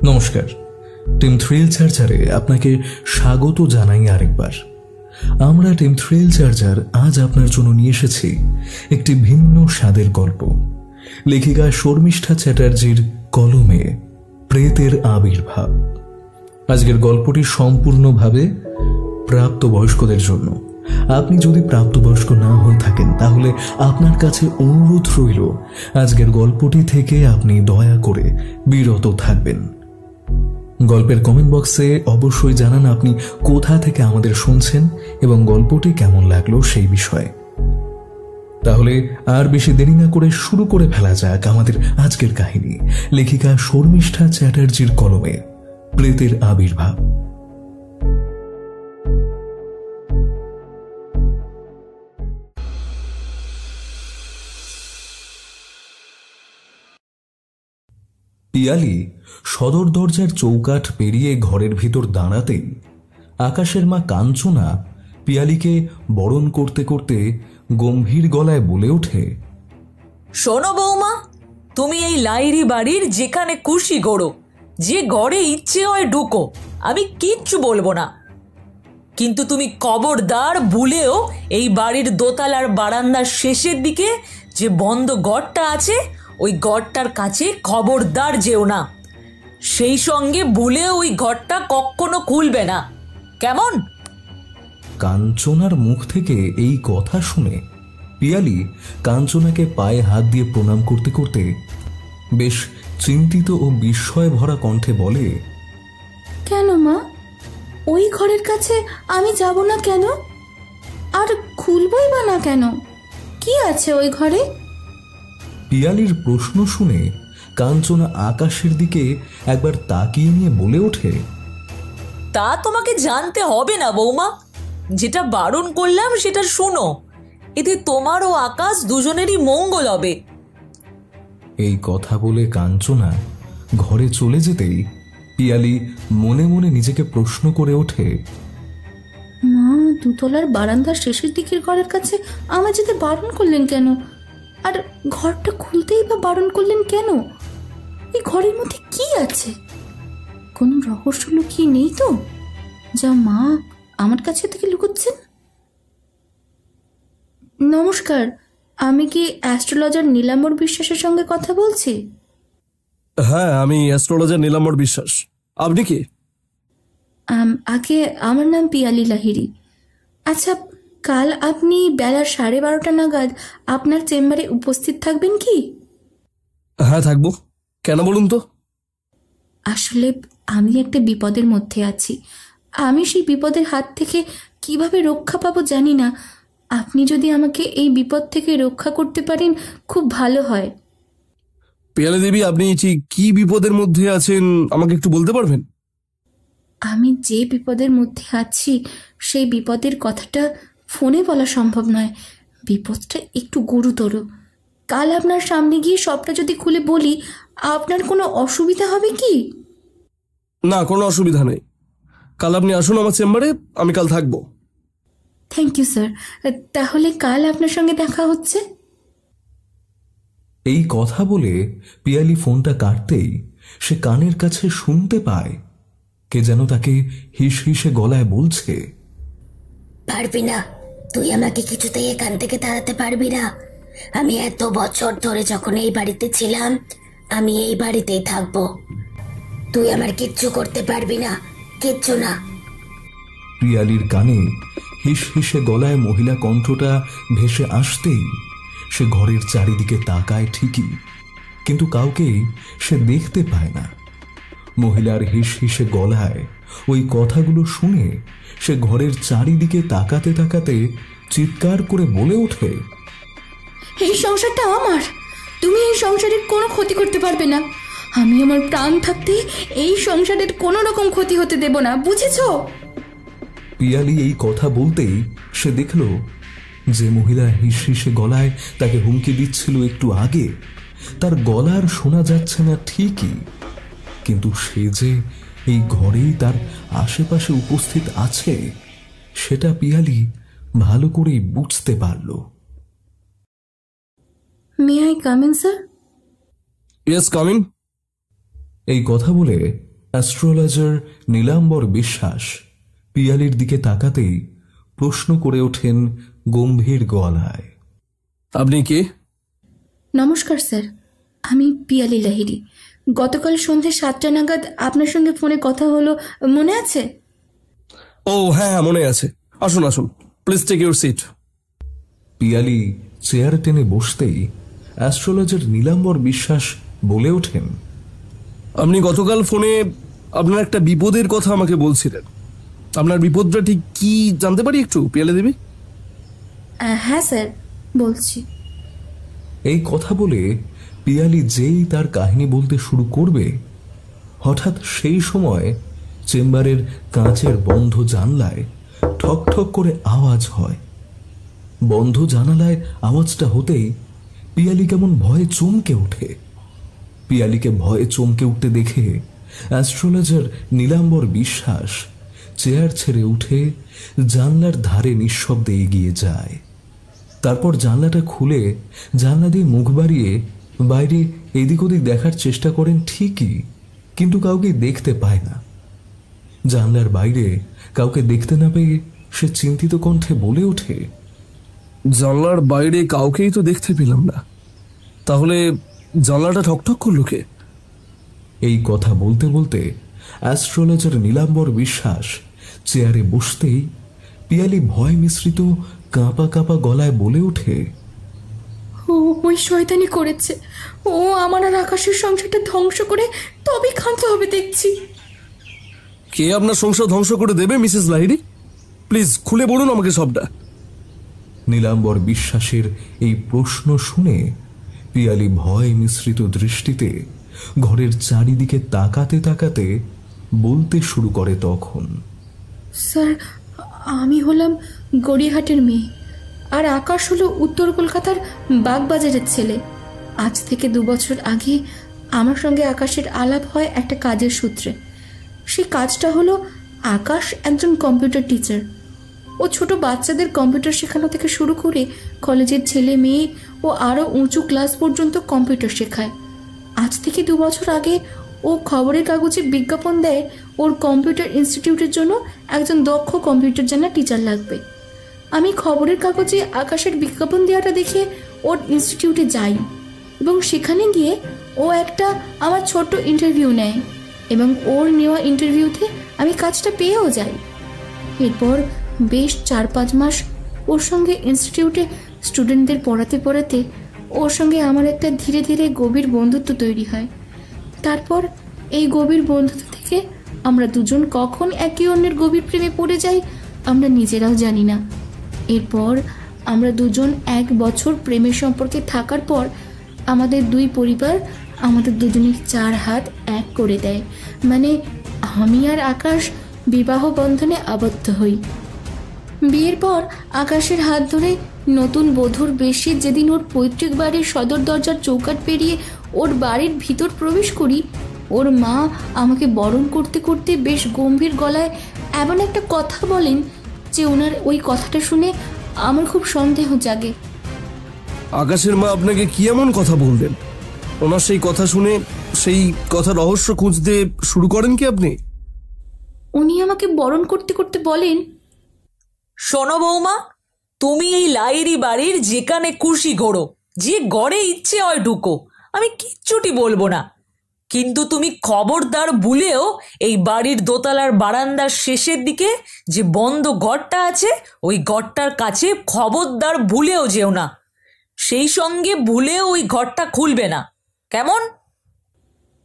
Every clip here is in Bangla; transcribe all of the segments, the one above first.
নমস্কার, টিম থ্রিল চার্জারে আপনাকে স্বাগত জানাই আরেকবার। আমরা টিম থ্রিল চার্জার আজ আপনার জন্য নিয়ে এসেছি একটি ভিন্ন স্বাদের গল্প। লেখিকা শর্মিষ্ঠা চ্যাটার্জির কলমে প্রেতের আবির্ভাব। আজকের গল্পটি সম্পূর্ণভাবে প্রাপ্তবয়স্কদের জন্য। আপনি যদি প্রাপ্তবয়স্ক না হয়ে থাকেন তাহলে আপনার কাছে অনুরোধ রইল আজকের গল্পটি থেকে আপনি দয়া করে বিরত থাকবেন। গল্পের কমেন্ট বক্সে অবশ্যই জানান আপনি কোথা থেকে আমাদের শুনছেন এবং গল্পটি কেমন লাগলো সেই বিষয়ে। তাহলে আর বেশি দেরি না করে শুরু করে ফেলা যাক আমাদের আজকের কাহিনী। লেখিকা শর্মিষ্ঠা চ্যাটার্জির কলমে প্রেতের আবির্ভাব। পিয়ালি সদর দরজার চৌকাঠ পেরিয়ে ঘরের ভিতর দাঁড়াতেই আকাশের মা কাঞ্চনা পিয়ালিকে বরণ করতে করতে গম্ভীর গলায় বলে ওঠে, শোনো বৌমা, তুমি এই লাইরি বাড়ির যেখানে খুশি গড়ো, যে ঘরে ইচ্ছে হয় ঢুকো, আমি কিচ্ছু বলবো না। কিন্তু তুমি খবরদার ভুলেও এই বাড়ির দোতলার বারান্দার শেষের দিকে যে বন্ধ ঘরটা আছে ওই ঘরটার কাছে খবরদার যেও না। সেই সঙ্গে ভুলেও ওই ঘরটা কখনো খুলবে না, কেমন? কাঞ্চনার মুখ থেকে এই কথা শুনে পিয়ালি কাঞ্চনাকে পায়ে হাত দিয়ে প্রণাম করতে করতে বেশ চিন্তিত ও বিস্ময় ভরা কণ্ঠে বলে, কেন মা, ওই ঘরের কাছে আমি যাব না কেন? আর খুলবই বা না কেন? কি আছে ওই ঘরে? পিয়ালির প্রশ্ন শুনে কাঞ্চনা আকাশের দিকে একবার তাকিয়ে নিয়ে বলে ওঠে, তা তোমাকে জানতে হবে না বৌমা, যেটা বারণ করলাম সেটা শোনো, এতে তোমার ও আকাশ দুজনেরই মঙ্গল হবে। এই কথা বলে কাঞ্চনা ঘরে চলে যেতেই পিয়ালি মনে মনে নিজেকে প্রশ্ন করে ওঠে, মা দুতলার বারান্দার শেষের দিকের ঘরের কাছে আমার যেতে বারণ করলেন কেন? আর ঘরটা খুলতেই বা বারণ করলেন কেন? এই ঘরের মধ্যে কি আছে? কোনো রহস্য লুকিয়ে নেই তো, যা মা আমার কাছে থেকে লুকোচ্ছেন? নমস্কার, আমি কি অ্যাস্ট্রোলজার নীলাম্বর বিশ্বাসের সঙ্গে কথা বলছি? হ্যাঁ, আমি অ্যাস্ট্রোলজার নীলাম্বর বিশ্বাস। আপনি কি? আগে আমার নাম পিয়ালি লাহিড়ী। আচ্ছা, কাল আপনি বেলা 12:30 নাগাদ আপনার চেম্বারে উপস্থিত থাকবেন কি? হ্যাঁ, থাকবো। কেন বলুন তো? আসলে আমি একটা বিপদের মধ্যে আছি। আমি সেই বিপদের হাত থেকে কিভাবে রক্ষা পাবো জানি না। আপনি যদি আমাকে এই বিপদ থেকে রক্ষা করতে পারেন খুব ভালো হয়। পিয়ালি দেবী, আপনি ঠিক কি বিপদের মধ্যে আছেন আমাকে একটু বলতে পারবেন? আমি যে বিপদের মধ্যে আছি সেই বিপদের কথাটা ফোনে বলা সম্ভব নয়। বিপদটা একটু গুরুতর। কাল আপনার সামনে গিয়ে সবটা যদি খুলে বলি, আপনার কোনো অসুবিধা হবে কি? না, কোনো অসুবিধা নেই। কাল আপনি আসুন আমার চেম্বারে, আমি কাল থাকবো। Thank you sir. তাহলে কাল আপনার সঙ্গে দেখা হচ্ছে। এই কথা বলে পিয়ালি ফোনটা কাটতেই সে কানের কাছে শুনতে পায় কে যেন তাকে হিস হিসে গলায় বলছে, পারবি না, তুই আমাকে কিছুতেই এখান থেকে তাড়াতে পারবি না। আমি এত বছর ধরে যখন এই বাড়িতে ছিলাম, আমি এই বাড়িতেই থাকবো। তুই আমার কিচ্ছু করতে পারবি না, কিচ্ছু না। পিয়ালির কানে হিস হিসে গলায় মহিলা কণ্ঠটা ভেসে আসতেই সে ঘরের চারিদিকে তাকায় ঠিকই, কিন্তু কাউকেই সে দেখতে পায় না। মহিলার হিস হিসে গলায় ওই কথাগুলো শুনে সে ঘরের চারিদিকে তাকাতে তাকাতে চিৎকার করে বলে ওঠে, এই সংসারটা আমার, তুমি এই সংসারের কোনো ক্ষতি করতে পারবে না। আমি আমার প্রাণ থাকতে এই সংসারের কোনো রকম ক্ষতি হতে দেব না, বুঝেছো? পিয়ালি এই কথা বলতেই সে দেখল যে মহিলা হিস হিসে গলায় তাকে হুমকি দিচ্ছিল একটু আগে, তার গলার শোনা যাচ্ছে না ঠিকই, কিন্তু সে যে এই ঘরেই তার আশেপাশে উপস্থিত আছে সেটা পিয়ালি ভালো করেই বুঝতে পারল। May I come in sir? Yes, come in. এই কথা বলে অ্যাস্ট্রোলজার নীলাম্বর বিশ্বাস পিয়ালির দিকে তাকাতেই প্রশ্ন করে ওঠেন গম্ভীর গলায়। আপনি কে? নমস্কার স্যার, আমি পিয়ালি লাহিড়ী। গতকাল সন্ধ্যে 7টা নাগাদ আপনার সঙ্গে ফোনে কথা হলো, মনে আছে? ও হ্যাঁ, মনে আছে। আসুন আসুন, please take your seat. Piyali chair টেনে বসতেই অ্যাস্ট্রোলজার নীলাম্বর বিশ্বাস বলে ওঠেন, আপনি গতকাল ফোনে আপনার একটা বিপদের কথা আমাকে বলছিলেন। আপনার বিপদটা ঠিক কি জানতে পারি একটু, পিয়ালি দেবী? হ্যাঁ স্যার, বলছি। এই কথা বলে পিয়ালি যেই তার কাহিনী বলতে শুরু করবে, হঠাৎ সেই সময় চেম্বারের কাঁচের বন্ধ জানলায় ঠক ঠক করে আওয়াজ হয়। বন্ধ জানালায় আওয়াজটা হতেই পিয়ালি কেমন ভয়ে চমকে ওঠে। পিয়ালিকে ভয়ে চমকে উঠতে দেখে অ্যাস্ট্রোলজার নীলাম্বর বিশ্বাস চেয়ার ছেড়ে উঠে জানলার ধারে নিঃশব্দে এগিয়ে যায়। তারপর জানলাটা খুলে জানলা দিয়ে মুখ বাড়িয়ে বাইরে এদিক ওদিক দেখার চেষ্টা করেন ঠিকই, কিন্তু কাউকে দেখতে পায় না। জানলার বাইরে কাউকে দেখতে না পেয়ে সে চিন্তিত কণ্ঠে বলে ওঠে, জানলার বাইরে কাউকেই তো দেখতে পেলাম না, তাহলে জানলাটা ঠকঠক করলো কে? এই কথা বলতে বলতে অ্যাস্ট্রোলজার নীলাম্বর বিশ্বাস চেয়ারে বসতেই পিয়ালি ভয় মিশ্রিত কাঁপা কাঁপা গলায় বলে ওঠে, ওই শয়তানি করেছে। ও আমার আর আকাশের সংসারটা ধ্বংস করে তবে ক্ষান্ত হবে দেখছি। কে আপনার সংসার ধ্বংস করে দেবে মিসেস লাহিড়ী? প্লিজ খুলে বলুন আমাকে সবটা। নীলাম্বর বিশ্বাসের এই প্রশ্ন শুনে পিয়ালি ভয় মিশ্রিত দৃষ্টিতে ঘরের চারিদিকে তাকাতে তাকাতে বলতে শুরু করে তখন, স্যার, আমি হলাম গড়িয়াহাটের মেয়ে, আর আকাশ হলো উত্তর কলকাতার বাগবাজারের ছেলে। আজ থেকে 2 বছর আগে আমার সঙ্গে আকাশের আলাপ হয় একটা কাজের সূত্রে। সেই কাজটা হলো, আকাশ একজন কম্পিউটার টিচার। ও ছোট বাচ্চাদের কম্পিউটার শেখানো থেকে শুরু করে কলেজের ছেলে মেয়ে ও আরও উঁচু ক্লাস পর্যন্ত কম্পিউটার শেখায়। আজ থেকে 2 বছর আগে ও খবরের কাগজে বিজ্ঞাপন দেয় ওর কম্পিউটার ইনস্টিটিউটের জন্য একজন দক্ষ কম্পিউটার জানা টিচার লাগবে। আমি খবরের কাগজে আকাশের বিজ্ঞাপন দেওয়াটা দেখে ওর ইনস্টিটিউটে যাই এবং সেখানে গিয়ে ও একটা আমার ছোট্ট ইন্টারভিউ নেয় এবং ওর নেওয়া ইন্টারভিউতে আমি কাজটা পেয়েও যাই। এরপর বেশ 4-5 মাস ওর সঙ্গে ইনস্টিটিউটে স্টুডেন্টদের পড়াতে পড়াতে ওর সঙ্গে আমার একটা ধীরে ধীরে গভীর বন্ধুত্ব তৈরি হয়। তারপর এই গভীর বন্ধুত্ব থেকে আমরা দুজন কখন একে অন্যের গভীর প্রেমে পড়ে যাই আমরা নিজেরাও জানি না। এরপর আমরা দুজন 1 বছর প্রেমের সম্পর্কে থাকার পর আমাদের 2 পরিবার আমাদের দুজনের 4 হাত এক করে দেয়, মানে আমি আর আকাশ বিবাহ বন্ধনে আবদ্ধ হই। বিয়ের পর আকাশের হাত ধরে নতুন বধূর বেশে যেদিন ওর পৈতৃক বাড়ির সদর দরজার চৌকাঠ পেরিয়ে ওর বাড়ির ভিতর প্রবেশ করি, ওর মা আমাকে বরণ করতে করতে বেশ গম্ভীর গলায় এমন একটা কথা বলেন যে ওনার ওই কথাটা শুনে আমার খুব সন্দেহ জাগে। আকাশের মা আপনাকে কি এমন কথা বললেন? ওনার সেই কথা শুনে সেই কথা রহস্য খুঁজতে শুরু করেন কি আপনি? উনি আমাকে বরণ করতে করতে বলেন, শোনো বৌমা, তুমি এই লাইরি বাড়ির যেখানে খুশি ঘোরো, যে ঘরে ইচ্ছে হয় ঢুকো, আমি কিচ্ছুটি বলবো না। কিন্তু তুমি খবরদার ভুলেও এই বাড়ির দোতলার বারান্দার শেষের দিকে যে বন্ধ ঘরটা আছে ওই ঘরটার কাছে খবরদার ভুলেও যেও না। সেই সঙ্গে ভুলেও ওই ঘরটা খুলবে না, কেমন?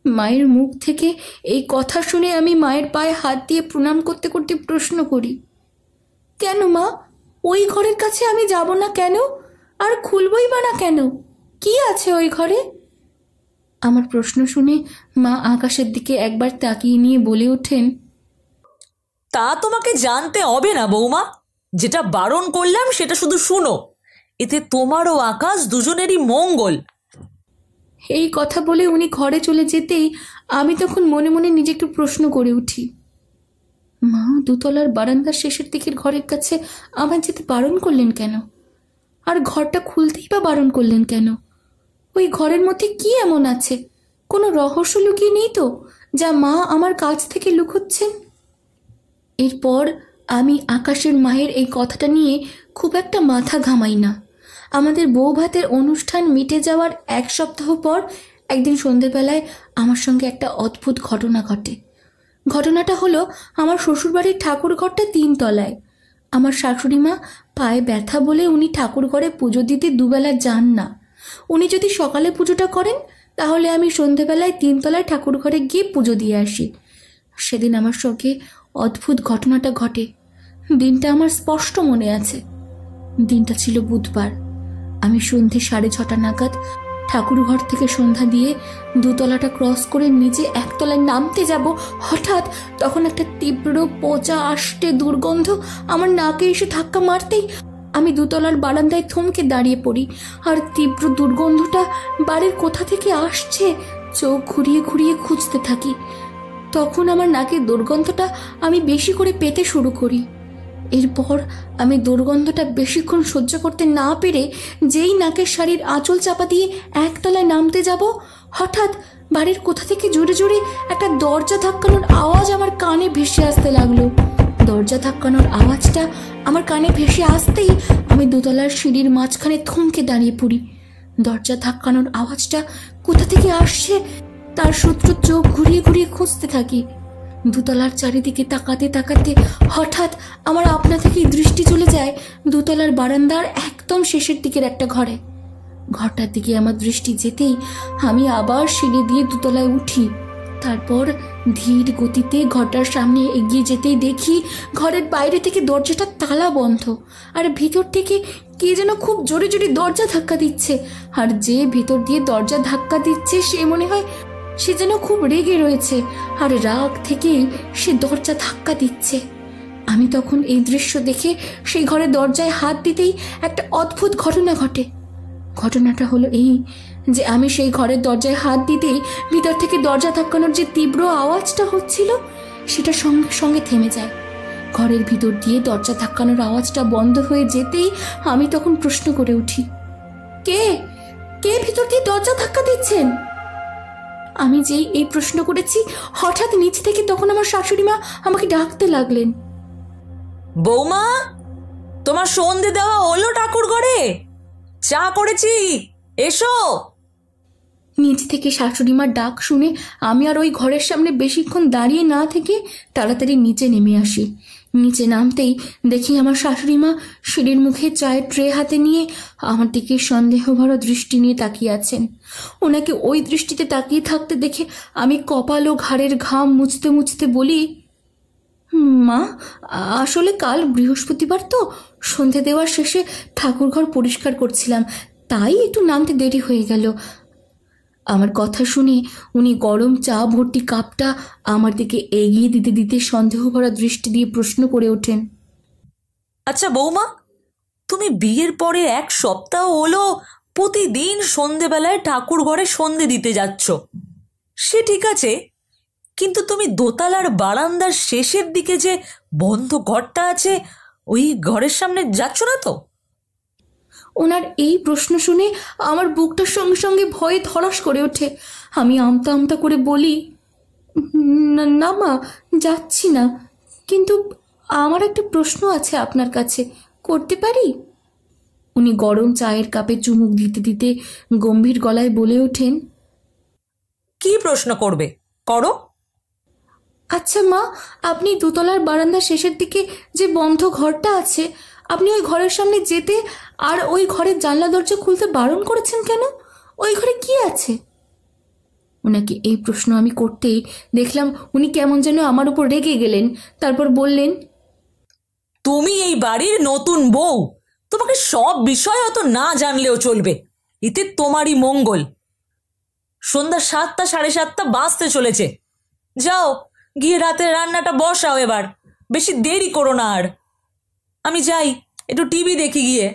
মায়ের মুখ থেকে এই কথা শুনে আমি মায়ের পায়ে হাত দিয়ে প্রণাম করতে করতে প্রশ্ন করি, কেন মা, ওই ঘরের কাছে আমি যাব না কেন? আর খুলবই বা না কেন? কি আছে ওই ঘরে? আমার প্রশ্ন শুনে মা আকাশের দিকে একবার তাকিয়ে নিয়ে বলে ওঠেন, তা তোমাকে জানতে হবে না বৌমা, যেটা বারণ করলাম সেটা শুধু শুনো, এতে তোমারও আকাশ দুজনেরই মঙ্গল। এই কথা বলে উনি ঘরে চলে যেতেই আমি তখন মনে মনে নিজেকে প্রশ্ন করে উঠি, মা 2 তলার বারান্দার শেষের দিকের ঘরের কাছে আমার যেতে বারণ করলেন কেন? আর ঘরটা খুলতেই বা বারণ করলেন কেন? ওই ঘরের মধ্যে কি এমন আছে কোনো রহস্য লুকিয়ে নেই তো, যা মা আমার কাছ থেকে লুকোচ্ছেন? এরপর আমি আকাশের মায়ের এই কথাটা নিয়ে খুব একটা মাথা ঘামাই না। আমাদের বউ ভাতের অনুষ্ঠান মিটে যাওয়ার 1 সপ্তাহ পর একদিন সন্ধেবেলায় আমার সঙ্গে একটা অদ্ভুত ঘটনা ঘটে। ঘটনাটা হলো, আমার শ্বশুরবাড়ির ঠাকুর ঘরটা 3 তলায়। আমার শাশুড়ি মা পায়ে ব্যথা বলে উনি ঠাকুর ঘরে পুজো দিতে দুবেলা যান না। উনি যদি সকালে পুজোটা করেন তাহলে আমি সন্ধেবেলায় 3 তলায় ঠাকুর ঘরে গিয়ে পুজো দিয়ে আসি। সেদিন আমার সঙ্গে অদ্ভুত ঘটনাটা ঘটে। দিনটা আমার স্পষ্ট মনে আছে। দিনটা ছিল বুধবার। আমি সন্ধে 6:30 নাগাদ ঠাকুর ঘর থেকে সন্ধ্যা দিয়ে 2 তলাটা ক্রস করে নিচে 1 তলায় নামতে যাব, হঠাৎ তখন একটা তীব্র পচা আষ্টে দুর্গন্ধ আমার নাকে এসে ধাক্কা মারতেই আমি 2 তলার বারান্দায় থমকে দাঁড়িয়ে পড়ি। আর তীব্র দুর্গন্ধটা বাড়ির কোথা থেকে আসছে চোখ ঘুরিয়ে ঘুরিয়ে খুঁজতে থাকি। তখন আমার নাকের দুর্গন্ধটা আমি বেশি করে পেতে শুরু করি। এরপর আমি দুর্গন্ধটা বেশিক্ষণ সহ্য করতে না পেরে যেই নাকের শাড়ির আঁচল চাপা দিয়ে 1 তলায় নামতে যাব, হঠাৎ বাড়ির কোথা থেকে জোরে জোরে একটা দরজা ধাক্কানোর আওয়াজ আমার কানে ভেসে আসতে লাগলো। দরজা ধাক্কানোর আওয়াজটা আমার কানে ভেসে আসতেই আমি 2 তলার সিঁড়ির মাঝখানে থমকে দাঁড়িয়ে পড়ি। দরজা ধাক্কানোর আওয়াজটা কোথা থেকে আসছে তার সূত্র চোখ ঘুরিয়ে ঘুরিয়ে খুঁজতে থাকি। 2 তলার চারিদিকে তাকাতে তাকাতে হঠাৎ আমার আপনা থেকেই দৃষ্টি চলে যায় 2 তলার বারান্দার একদম শেষের দিকের একটা ঘরে। ঘরটার দিকে আমার দৃষ্টি যেতেই আমি আবার সিঁড়ি দিয়ে 2 তলায় উঠি। তারপর ধীর গতিতে ঘরটার সামনে এগিয়ে যেতেই দেখি ঘরের বাইরে থেকে দরজাটা তালা বন্ধ, আর ভিতর থেকে কে যেন খুব জোরে জোরে দরজা ধাক্কা দিচ্ছে। আর যে ভিতর দিয়ে দরজা ধাক্কা দিচ্ছে সে মনে হয় সে যেন খুব রেগে রয়েছে, আর রাগ থেকেই সে দরজা ধাক্কা দিচ্ছে। আমি তখন এই দৃশ্য দেখে সেই ঘরের দরজায় হাত দিতেই একটা অদ্ভুত ঘটনা ঘটে। ঘটনাটা হলো এই যে আমি সেই ঘরের দরজায় হাত দিতেই ভিতর থেকে দরজা ধাক্কানোর যে তীব্র আওয়াজটা হচ্ছিল সেটা সঙ্গে সঙ্গে থেমে যায়। ঘরের ভিতর দিয়ে দরজা ধাক্কানোর আওয়াজটা বন্ধ হয়ে যেতেই আমি তখন প্রশ্ন করে উঠি, কে কে ভিতর দিয়ে দরজা ধাক্কা দিচ্ছেন? আমি যেই এই প্রশ্ন করেছি হঠাৎ নিচ থেকে তখন আমার শাশুড়ি মা আমাকে ডাকতে লাগলেন, বৌমা, তোমার সন্ধে দেওয়া হলো ঠাকুর ঘরে? চা করেছি, এসো। নিচ থেকে শাশুড়ি মার ডাক শুনে আমি আর ওই ঘরের সামনে বেশিক্ষণ দাঁড়িয়ে না থেকে তাড়াতাড়ি নিচে নেমে আসি। নিচে নামতেই দেখি আমার শাশুড়ি মা সিঁড়ির মুখে চায়ের ট্রে হাতে নিয়ে আমার দিকে সন্দেহ ভরা দৃষ্টি নিয়ে তাকিয়ে আছেন। ওনাকে ওই দৃষ্টিতে তাকিয়ে থাকতে দেখে আমি কপাল ও ঘাড়ের ঘাম মুছতে মুছতে বলি, মা, আসলে কাল বৃহস্পতিবার তো সন্ধে দেওয়ার শেষে ঠাকুরঘর পরিষ্কার করছিলাম, তাই একটু নামতে দেরি হয়ে গেল। আমার কথা শুনে উনি গরম চা ভর্তি কাপটা আমার দিকে এগিয়ে দিতে দিতে সন্দেহ ভরা দৃষ্টি দিয়ে প্রশ্ন করে ওঠেন, আচ্ছা বৌমা, তুমি বিয়ের পরে 1 সপ্তাহ হলো প্রতিদিন সন্ধেবেলায় ঠাকুর ঘরে সন্ধে দিতে যাচ্ছ, সে ঠিক আছে, কিন্তু তুমি দোতলার বারান্দার শেষের দিকে যে বন্ধ ঘরটা আছে ওই ঘরের সামনে যাচ্ছ না তো? ওনার এই প্রশ্ন শুনে আমার বুকটার সঙ্গে সঙ্গে ভয়ে ধড়াস করে ওঠে। আমি আমতা আমতা করে বলি, না মা, যাচ্ছি না, কিন্তু আমার একটা প্রশ্ন আছে আপনার কাছে, করতে পারি? উনি গরম চায়ের কাপে চুমুক দিতে দিতে গম্ভীর গলায় বলে ওঠেন, কি প্রশ্ন করবে, করো। আচ্ছা মা, আপনি 2 তলার বারান্দার শেষের দিকে যে বন্ধ ঘরটা আছে, আপনি ওই ঘরের সামনে যেতে আর ওই ঘরের জানলা দরজা খুলতে বারণ করেছেন কেন? ওই ঘরে কি আছে? ওনাকে এই প্রশ্ন আমি করতেই দেখলাম উনি কেমন যেন আমার উপর রেগে গেলেন। তারপর বললেন, তুমি এই বাড়ির নতুন বউ, তোমাকে সব বিষয় অত না জানলেও চলবে, এতে তোমারই মঙ্গল। সন্ধ্যা 7টা 7:30 বাজতে চলেছে, যাও গিয়ে রাতের রান্নাটা বসাও, এবার বেশি দেরি করো না। আর আমি যাই, একটু টিভি দেখি গিয়ে।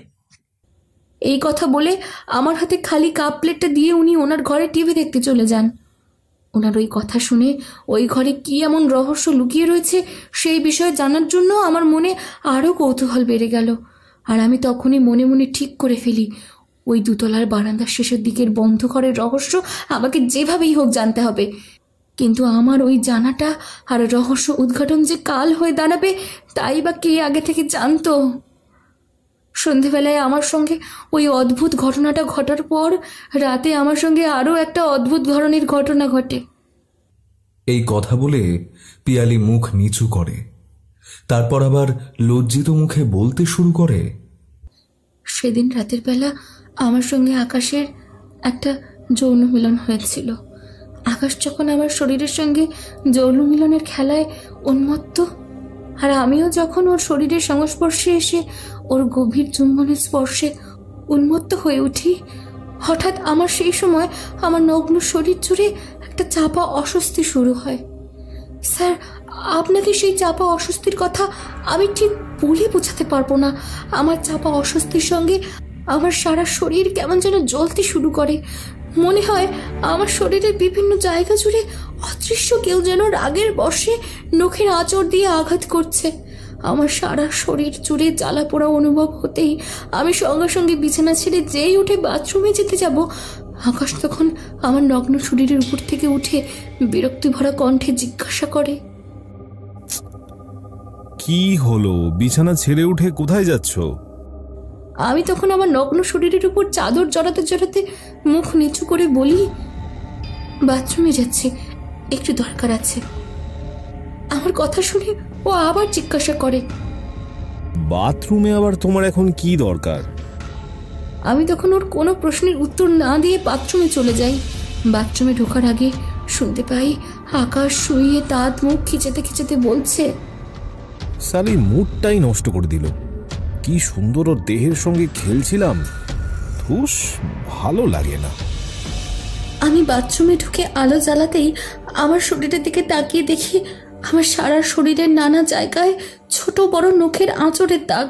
এই কথা বলে আমার হাতে খালি কাপ প্লেটটা দিয়ে উনি ওনার ঘরে টিভি দেখতে চলে যান। ওনার ওই কথা শুনে ওই ঘরে কি এমন রহস্য লুকিয়ে রয়েছে সেই বিষয়ে জানার জন্য আমার মনে আরও কৌতূহল বেড়ে গেল। আর আমি তখনই মনে মনে ঠিক করে ফেলি ওই দুতলার বারান্দার শেষের দিকের বন্ধ ঘরের রহস্য আমাকে যেভাবেই হোক জানতে হবে। কিন্তু আমার ওই জানাটা আর রহস্য উদ্ঘাটন যে কাল হয়ে দাঁড়াবে তাই বা কে আগে থেকে জানতো? সন্ধেবেলায় আমার সঙ্গে ওই অদ্ভুত ঘটনাটা ঘটার পর রাতে আমার সঙ্গে আরও একটা অদ্ভুত ধরনের ঘটনা ঘটে। এই কথা বলে পিয়ালি মুখ নিচু করে, তারপর আবার লজ্জিত মুখে বলতে শুরু করে, সেদিন রাতের বেলা আমার সঙ্গে আকাশের একটা যৌন মিলন হয়েছিল। আকাশ যখন আমার শরীরের সঙ্গে যৌন মিলনের খেলায় উন্মত্ত, আর আমিও যখন ওর শরীরের সংস্পর্শে এসে ওর গভীর চুম্বনের স্পর্শে উন্মত্ত হয়ে উঠি, হঠাৎ আমার সেই সময় আমার নগ্ন শরীর জুড়ে একটা চাপা অস্বস্তি শুরু হয়। স্যার, আপনাকে সেই চাপা অস্বস্তির কথা আমি ঠিক বলে বোঝাতে পারবো না। আমার চাপা অস্বস্তির সঙ্গে আমার সারা শরীর কেমন যেন জ্বলতে শুরু করে। মনে হয় আমার শরীরের বিভিন্ন জায়গা জুড়ে অদৃশ্য কেউ যেন রাগের বশে নখের আঁচড় দিয়ে আঘাত করছে। আমার সারা শরীর জুড়ে জ্বালা পোড়া অনুভব হতেই আমি সঙ্গে সঙ্গে বিছানা ছেড়ে যেই উঠে বাথরুমে যেতে যাব, আকাশ তখন আমার নগ্ন শরীরের উপর থেকে উঠে বিরক্তি ভরা কণ্ঠে জিজ্ঞাসা করে, কি হলো? বিছানা ছেড়ে উঠে কোথায় যাচ্ছ? আমি তখন আমার নগ্ন শরীরের উপর চাদর জড়াতে জড়াতে মুখ নিচু করে বলি, বাথরুমে যাচ্ছি, একটু দরকার আছে। আমার কথা শুনে ও আবার জিজ্ঞাসা করে, বাথরুমে আবার তোমার এখন কি দরকার? আমি তখন ওর কোনো প্রশ্নের উত্তর না দিয়ে বাথরুমে চলে যাই। বাথরুমে ঢোকার আগে শুনতে পাই আকাশ শুয়ে দাঁত মুখ খিচেতে খিচেতে বলছে, সালি মুডটাই নষ্ট করে দিল। কি সুন্দর ওর দেহের সঙ্গে খেলছিলাম, ধুস, ভালো লাগে না। আমি বাথরুমে ঢুকে আলো জ্বালাতেই আমার শরীরের দিকে তাকিয়ে দেখি আমার সারা শরীরের নানা জায়গায় ছোট বড় নখের আঁচড়ের দাগ।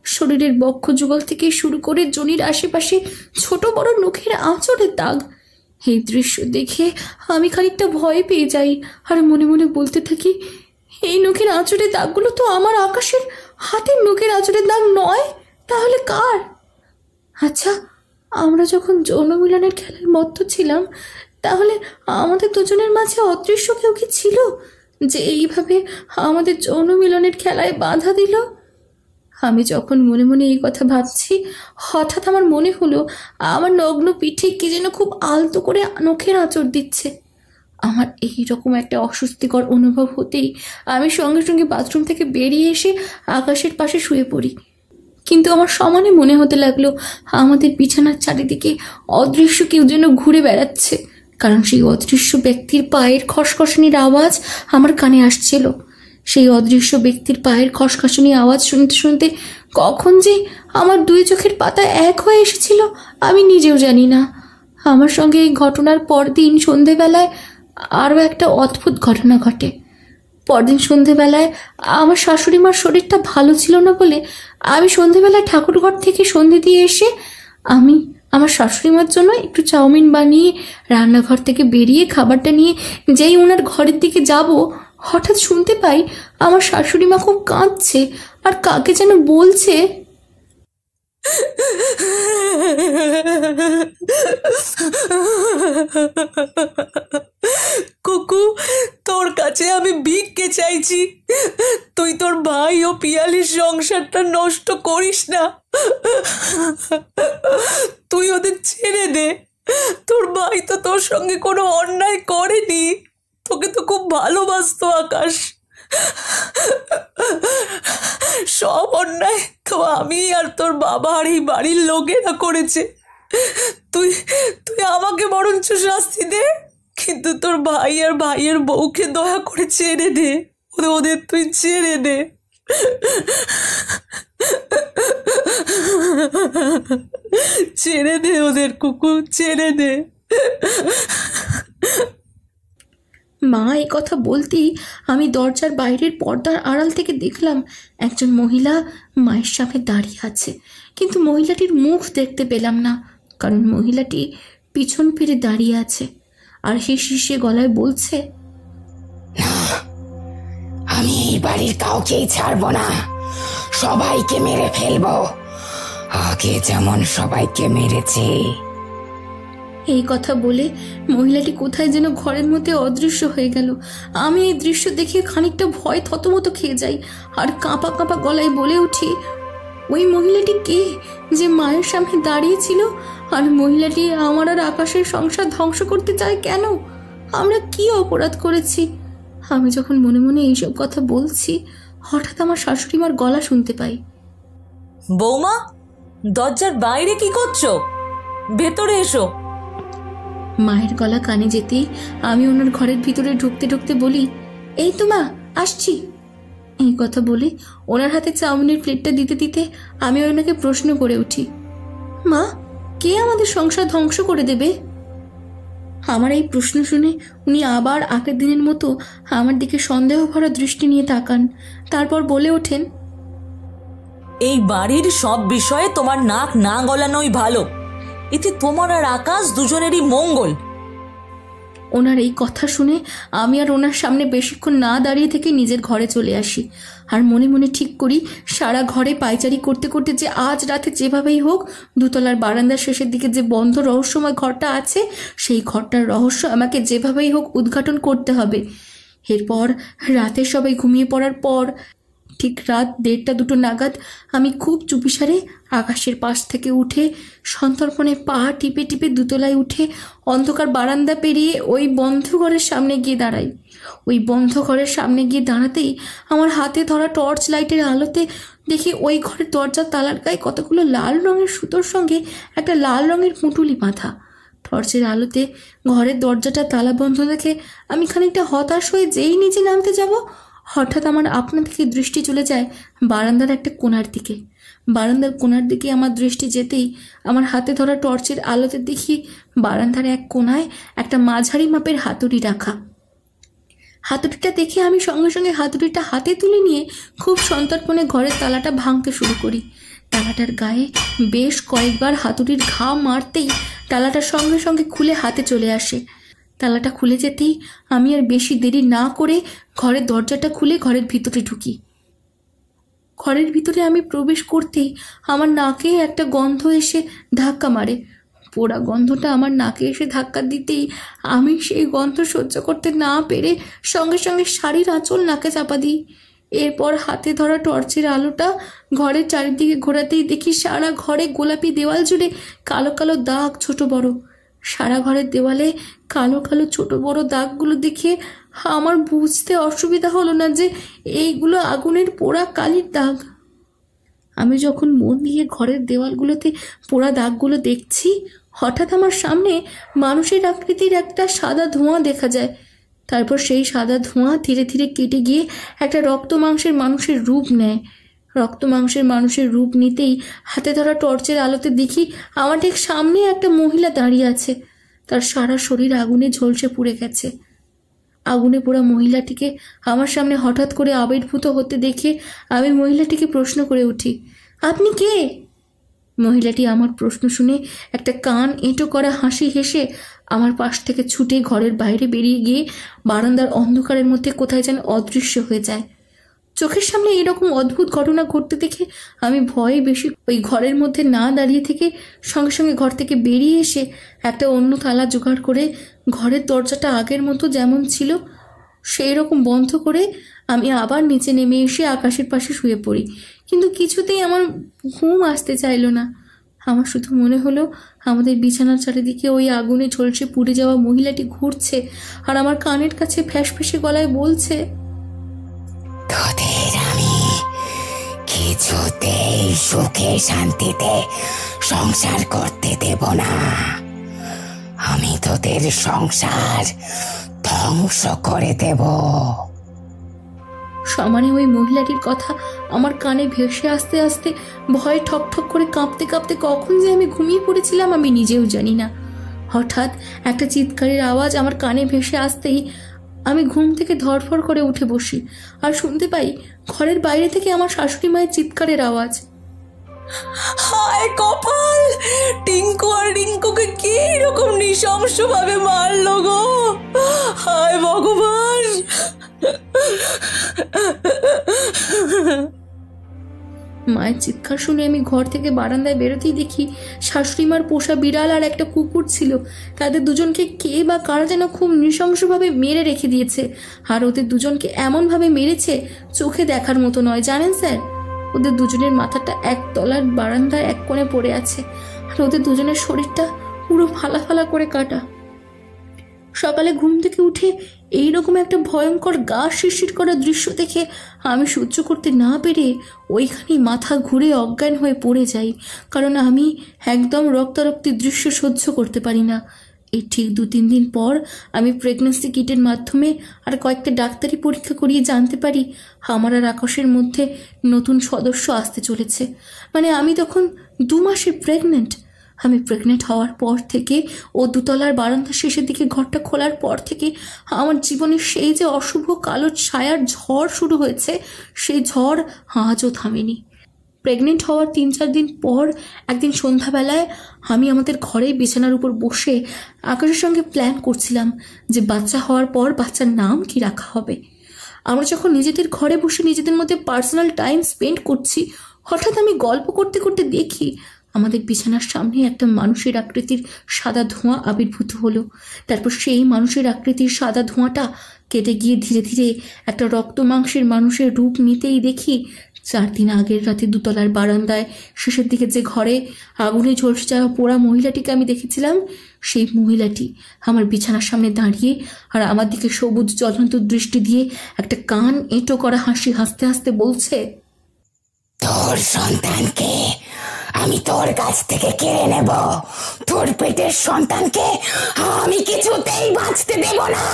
শরীরের বক্ষ যুগল থেকে শুরু করে জনির আশেপাশে ছোট বড় নখের আঁচড়ের দাগ। এই দৃশ্য দেখে আমি খানিকটা ভয় পেয়ে যাই আর মনে মনে বলতে থাকি, এই নখের আঁচড়ের দাগগুলো তো আমার আকাশের হাতের নখের আঁচড়ের দাগ নয়, তাহলে কার? আচ্ছা, আমরা যখন যৌন মিলনের খেলায় মত্ত ছিলাম, তাহলে আমাদের দুজনের মাঝে অদৃশ্য কেউ কি ছিল যে এইভাবে আমাদের যৌন মিলনের খেলায় বাধা দিল? আমি যখন মনে মনে এই কথা ভাবছি, হঠাৎ আমার মনে হলো আমার নগ্ন পিঠে কে যেন খুব আলতো করে নখের আঁচড় দিচ্ছে। আমার এইরকম একটা অস্বস্তিকর অনুভব হতেই আমি সঙ্গে সঙ্গে বাথরুম থেকে বেরিয়ে এসে আকাশের পাশে শুয়ে পড়ি। কিন্তু আমার সমানে মনে হতে লাগলো আমাদের বিছানার চারিদিকে অদৃশ্য কেউ যেন ঘুরে বেড়াচ্ছে, কারণ সেই অদৃশ্য ব্যক্তির পায়ের খসখসানির আওয়াজ আমার কানে আসছিল। সেই অদৃশ্য ব্যক্তির পায়ের খসখসানি আওয়াজ শুনতে শুনতে কখন যে আমার দুই চোখের পাতা এক হয়ে এসেছিল আমি নিজেও জানি না। আমার সঙ্গে এই ঘটনার পরদিন সন্ধেবেলায় আরও একটা অদ্ভুত ঘটনা ঘটে। পরদিন সন্ধেবেলায় আমার শাশুড়ি মার শরীরটা ভালো ছিল না বলে আমি সন্ধেবেলায় ঠাকুরঘর থেকে সন্ধে দিয়ে এসে আমি আমার শাশুড়ি মার জন্য একটু চাউমিন বানিয়ে রান্নাঘর থেকে বেরিয়ে খাবারটা নিয়ে যেই ওনার ঘরের দিকে যাব, হঠাৎ শুনতে পাই আমার শাশুড়ি মা খুব কাঁদছে আর কাকে যেন বলছে, কুকু, তোর কাছে আমি ভিক্ষে চাইছি, তুই তোর ভাই ও পিয়ালির সংসারটা নষ্ট করিস না। তুই ওদের ছেড়ে দে। তোর ভাই তো তোর সঙ্গে কোনো অন্যায় করেনি, তোকে তো খুব ভালোবাসতো আকাশ। সব অন্যায় তো আমি আর তোর বাবা আর এই বাড়ির লোকেরা করেছে। তুই তুই আমাকে বরঞ্চ শাস্তি দে, কিন্তু তোর ভাই আর ভাইয়ের বউকে দয়া করে ছেড়ে দে। ওদের তুই ছেড়ে দে। ছেড়ে দে ওদের কুকুর, ছেড়ে দে। মা এই কথা বলতেই আমি দরজার বাইরের পর্দার আড়াল থেকে দেখলাম একজন মহিলা মায়ের সামনে দাঁড়িয়ে আছে, কিন্তু মহিলাটির মুখ দেখতে পেলাম না, কারণ মহিলাটি পিছন ফিরে দাঁড়িয়ে আছে আর হিসে গলায় বলছে, আমি এই বাড়ির কাউকেই ছাড়বো না, সবাইকে মেরে ফেলবো। আগে যেমন সবাইকে মেরেছে। এই কথা বলে মহিলাটি কোথায় যেন ঘরের মধ্যে অদৃশ্য হয়ে গেল। আমি এই দৃশ্য দেখে খানিকটা ভয় থতমত খেয়ে যাই আর কাঁপা কাঁপা গলায় বলে উঠি, ওই মহিলাটি কে যে মায়ের সামনে দাঁড়িয়েছিল? আর মহিলাটি আমার আর আকাশের সংসার ধ্বংস করতে চায় কেন? আমরা কি অপরাধ করেছি? আমি যখন মনে মনে এইসব কথা বলছি, হঠাৎ আমার শাশুড়ি মার গলা শুনতে পাই। বৌমা, দরজার বাইরে কি করছো? ভেতরে এসো। মায়ের গলা কানে যেতেই আমি ওনার ঘরের ভিতরে ঢুকতে ঢুকতে বলি, এই তো মা, আসছি। এই কথা বলে ওনার হাতে চাউমিনের প্লেটটা দিতে দিতে আমি ওনাকে প্রশ্ন করে উঠি, মা, কে আমাদের সংসার ধ্বংস করে দেবে? আমার এই প্রশ্ন শুনে উনি আবার আগের দিনের মতো আমার দিকে সন্দেহ ভরা দৃষ্টি নিয়ে তাকান। তারপর বলে ওঠেন, এই বাড়ির সব বিষয়ে তোমার নাক না গলানোই ভালো। এতে তোমার আর আকাশ দুজনেরই মঙ্গল। ওনার এই কথা শুনে আমি আর ওনার সামনে বেশিক্ষণ না দাঁড়িয়ে থেকে নিজের ঘরে চলে আসি। আর মনে মনে ঠিক করি, সারা ঘরে পায়চারি করতে করতে যে আজ রাতে যেভাবেই হোক দুতলার বারান্দার শেষের দিকে যে বন্ধ রহস্যময় ঘরটা আছে, সেই ঘরটার রহস্য আমাকে যেভাবেই হোক উদ্ঘাটন করতে হবে। এরপর রাতে সবাই ঘুমিয়ে পড়ার পর ঠিক রাত 1:30-2 নাগাদ আমি খুব চুপিসারে আকাশের পাশ থেকে উঠে সন্তর্পণে পা টিপে টিপে দুতলায় উঠে অন্ধকার বারান্দা পেরিয়ে ওই বন্ধ ঘরের সামনে গিয়ে দাঁড়াই। ওই বন্ধ ঘরের সামনে গিয়ে দাঁড়াতেই আমার হাতে ধরা টর্চ লাইটের আলোতে দেখি ওই ঘরের দরজার তালার গায়ে কতগুলো লাল রঙের সুতোর সঙ্গে একটা লাল রঙের পুঁটুলি বাঁধা। টর্চের আলোতে ঘরের দরজাটা তালা বন্ধ দেখে আমি খানিকটা হতাশ হয়ে যেই নিচে নামতে যাব, হঠাৎ আমার আপনা থেকে দৃষ্টি চলে যায় বারান্দার একটা কোণার দিকে। বারান্দার কোণার দিকে আমার দৃষ্টি যেতেই আমার হাতে ধরা টর্চের আলোতে দেখি বারান্দার এক কোণায় একটা মাঝারি মাপের হাতুড়ি রাখা। হাতুড়িটা দেখে আমি সঙ্গে সঙ্গে হাতুড়িটা হাতে তুলে নিয়ে খুব সন্তর্পণে ঘরের তালাটা ভাঙতে শুরু করি। তালাটার গায়ে বেশ কয়েকবার হাতুড়ির ঘা মারতেই তালাটা সঙ্গে সঙ্গে খুলে হাতে চলে আসে। তালাটা খুলে যেতেই আমি আর বেশি দেরি না করে ঘরের দরজাটা খুলে ঘরের ভিতরে ঢুকি। ঘরের ভিতরে আমি প্রবেশ করতেই আমার নাকে একটা গন্ধ এসে ধাক্কা মারে। পোড়া গন্ধটা আমার নাকে এসে ধাক্কা দিতেই আমি সেই গন্ধ সহ্য করতে না পেরে সঙ্গে সঙ্গে শাড়ির আঁচল নাকে চাপা দিই। এরপর হাতে ধরা টর্চের আলোটা ঘরের চারিদিকে ঘোরাতেই দেখি সারা ঘরে গোলাপি দেওয়াল জুড়ে কালো কালো দাগ, ছোট বড়। সারা ঘরের দেওয়ালে কালো কালো ছোট বড় দাগগুলো দেখে আমার বুঝতে অসুবিধা হলো না যে এইগুলো আগুনের পোড়া কালির দাগ। আমি যখন মন দিয়ে ঘরের দেওয়ালগুলোতে পোড়া দাগগুলো দেখছি, হঠাৎ আমার সামনে মানুষের আকৃতির একটা সাদা ধোঁয়া দেখা যায়। তারপর সেই সাদা ধোঁয়া ধীরে ধীরে কেটে গিয়ে একটা রক্ত মাংসের মানুষের রূপ নেয়। রক্ত মাংসের মানুষের রূপ নিতেই হাতে ধরা টর্চের আলোতে দেখি আমার ঠিক সামনে একটা মহিলা দাঁড়িয়ে আছে। তার সারা শরীর আগুনে ঝলসে পুড়ে গেছে। আগুনে পোড়া মহিলাটিকে আমার সামনে হঠাৎ করে আবির্ভূত হতে দেখে আমি মহিলাটিকে প্রশ্ন করে উঠি, আপনি কে? মহিলাটি আমার প্রশ্ন শুনে একটা কান এঁটো করা হাসি হেসে আমার পাশ থেকে ছুটে ঘরের বাইরে বেরিয়ে গিয়ে বারান্দার অন্ধকারের মধ্যে কোথায় যেন অদৃশ্য হয়ে যায়। চোখের সামনে এরকম অদ্ভুত ঘটনা ঘটতে দেখে আমি ভয়ে বেশি ওই ঘরের মধ্যে না দাঁড়িয়ে থেকে সঙ্গে সঙ্গে ঘর থেকে বেরিয়ে এসে একটা অন্য তালা জোগাড় করে ঘরের দরজাটা আগের মতো যেমন ছিল সেই রকম বন্ধ করে আমি আবার নিচে নেমে এসে আকাশের পাশে শুয়ে পড়ি। কিন্তু কিছুতেই আমার ঘুম আসতে চাইল না। আমার শুধু মনে হলো আমাদের বিছানার চারিদিকে ওই আগুনে ঝলসে পুড়ে যাওয়া মহিলাটি ঘুরছে আর আমার কানের কাছে ফ্যাঁসফেঁসে গলায় বলছে, তোদের আমি কিছুতেই সুখে শান্তিতে সংসার করতে দেব না। আমি তোদের সংসার ধ্বংস করে দেব। সমানে ওই মহিলাটির কথা আমার কানে ভেসে আসতে আসতে ভয়ে ঠক ঠক করে কাঁপতে কাঁপতে কখন যে আমি ঘুমিয়ে পড়েছিলাম আমি নিজেও জানি না। হঠাৎ একটা চিৎকারের আওয়াজ আমার কানে ভেসে আসতেই আমি ঘুম থেকে ধড়ফড় করে উঠে বসি আর শুনতে পাই ঘরের বাইরে থেকে আমার শাশুড়ি মায়ের চিৎকারের আওয়াজ। হায় কপাল, টিঙ্কু আর রিঙ্কুকে কি রকম নৃশংস ভাবে মারলো গো! হায় ভগবান! মায়ের চিৎকার শুনে আমি ঘর থেকে বারান্দায় বেরোতেই দেখি শাশুড়ি মার পোষা বিড়াল আর একটা কুকুর ছিল। তাদের দুজনকে কে বা কারা যেন খুব নৃশংসভাবে মেরে রেখে দিয়েছে। আর ওদের দুজনকে এমনভাবে মেরেছে চোখে দেখার মতো নয়। জানেন স্যার, ওদের দুজনের মাথাটা একতলার বারান্দার এক কোণে পড়ে আছে, আর ওদের দুজনের শরীরটা পুরো ফালা ফালা করে কাটা। সকালে ঘুম থেকে উঠে এইরকম একটা ভয়ঙ্কর গা শিরশির করা দৃশ্য দেখে আমি সহ্য করতে না পেরে ওইখানেই মাথা ঘুরে অজ্ঞান হয়ে পড়ে যাই, কারণ আমি একদম রক্তারক্তির দৃশ্য সহ্য করতে পারি না। এই ঠিক 2-3 দিন পর আমি প্রেগন্যান্সি কিটের মাধ্যমে আর কয়েকটা ডাক্তারি পরীক্ষা করিয়ে জানতে পারি আমার আর আকাশের মধ্যে নতুন সদস্য আসতে চলেছে। মানে আমি তখন 2 মাসের প্রেগনেন্ট। আমি প্রেগনেন্ট হওয়ার পর থেকে ও 2তলার বারান্দার শেষের দিকে ঘরটা খোলার পর থেকে আমার জীবনে সেই যে অশুভ কালো ছায়ার ঝড় শুরু হয়েছে, সেই ঝড় আজও থামেনি। প্রেগনেন্ট হওয়ার 3-4 দিন পর একদিন সন্ধ্যাবেলায় আমি আমাদের ঘরে বিছানার উপর বসে আকাশের সঙ্গে প্ল্যান করছিলাম যে বাচ্চা হওয়ার পর বাচ্চার নাম কি রাখা হবে। আমরা যখন নিজেদের ঘরে বসে নিজেদের মধ্যে পার্সোনাল টাইম স্পেন্ড করছি, হঠাৎ আমি গল্প করতে করতে দেখি আমাদের বিছানার সামনে একটা মানুষের আকৃতির সাদা ধোঁয়া আবির্ভূত হলো। তারপর সেই মানুষের আকৃতির সাদা ধোঁয়াটা কেটে গিয়ে ধীরে ধীরে একটা রক্ত মাংসের মানুষের রূপ নিতেই দেখি 4 দিন আগের রাতে 2তলার বারান্দায় শেষের দিকে যে ঘরে আগুনে ঝলসে যাওয়া পোড়া মহিলাটিকে আমি দেখেছিলাম, সেই মহিলাটি আমার বিছানার সামনে দাঁড়িয়ে আর আমার দিকে সবুজ জ্বলন্ত দৃষ্টি দিয়ে একটা কান এঁটো করা হাসি হাসতে হাসতে বলছে, তোর সন্তানকে আমি তোর কাছ থেকে কেড়ে নেব। তোর পেটের সন্তানকে আমি কিছুতেই বাঁচতে দেব না।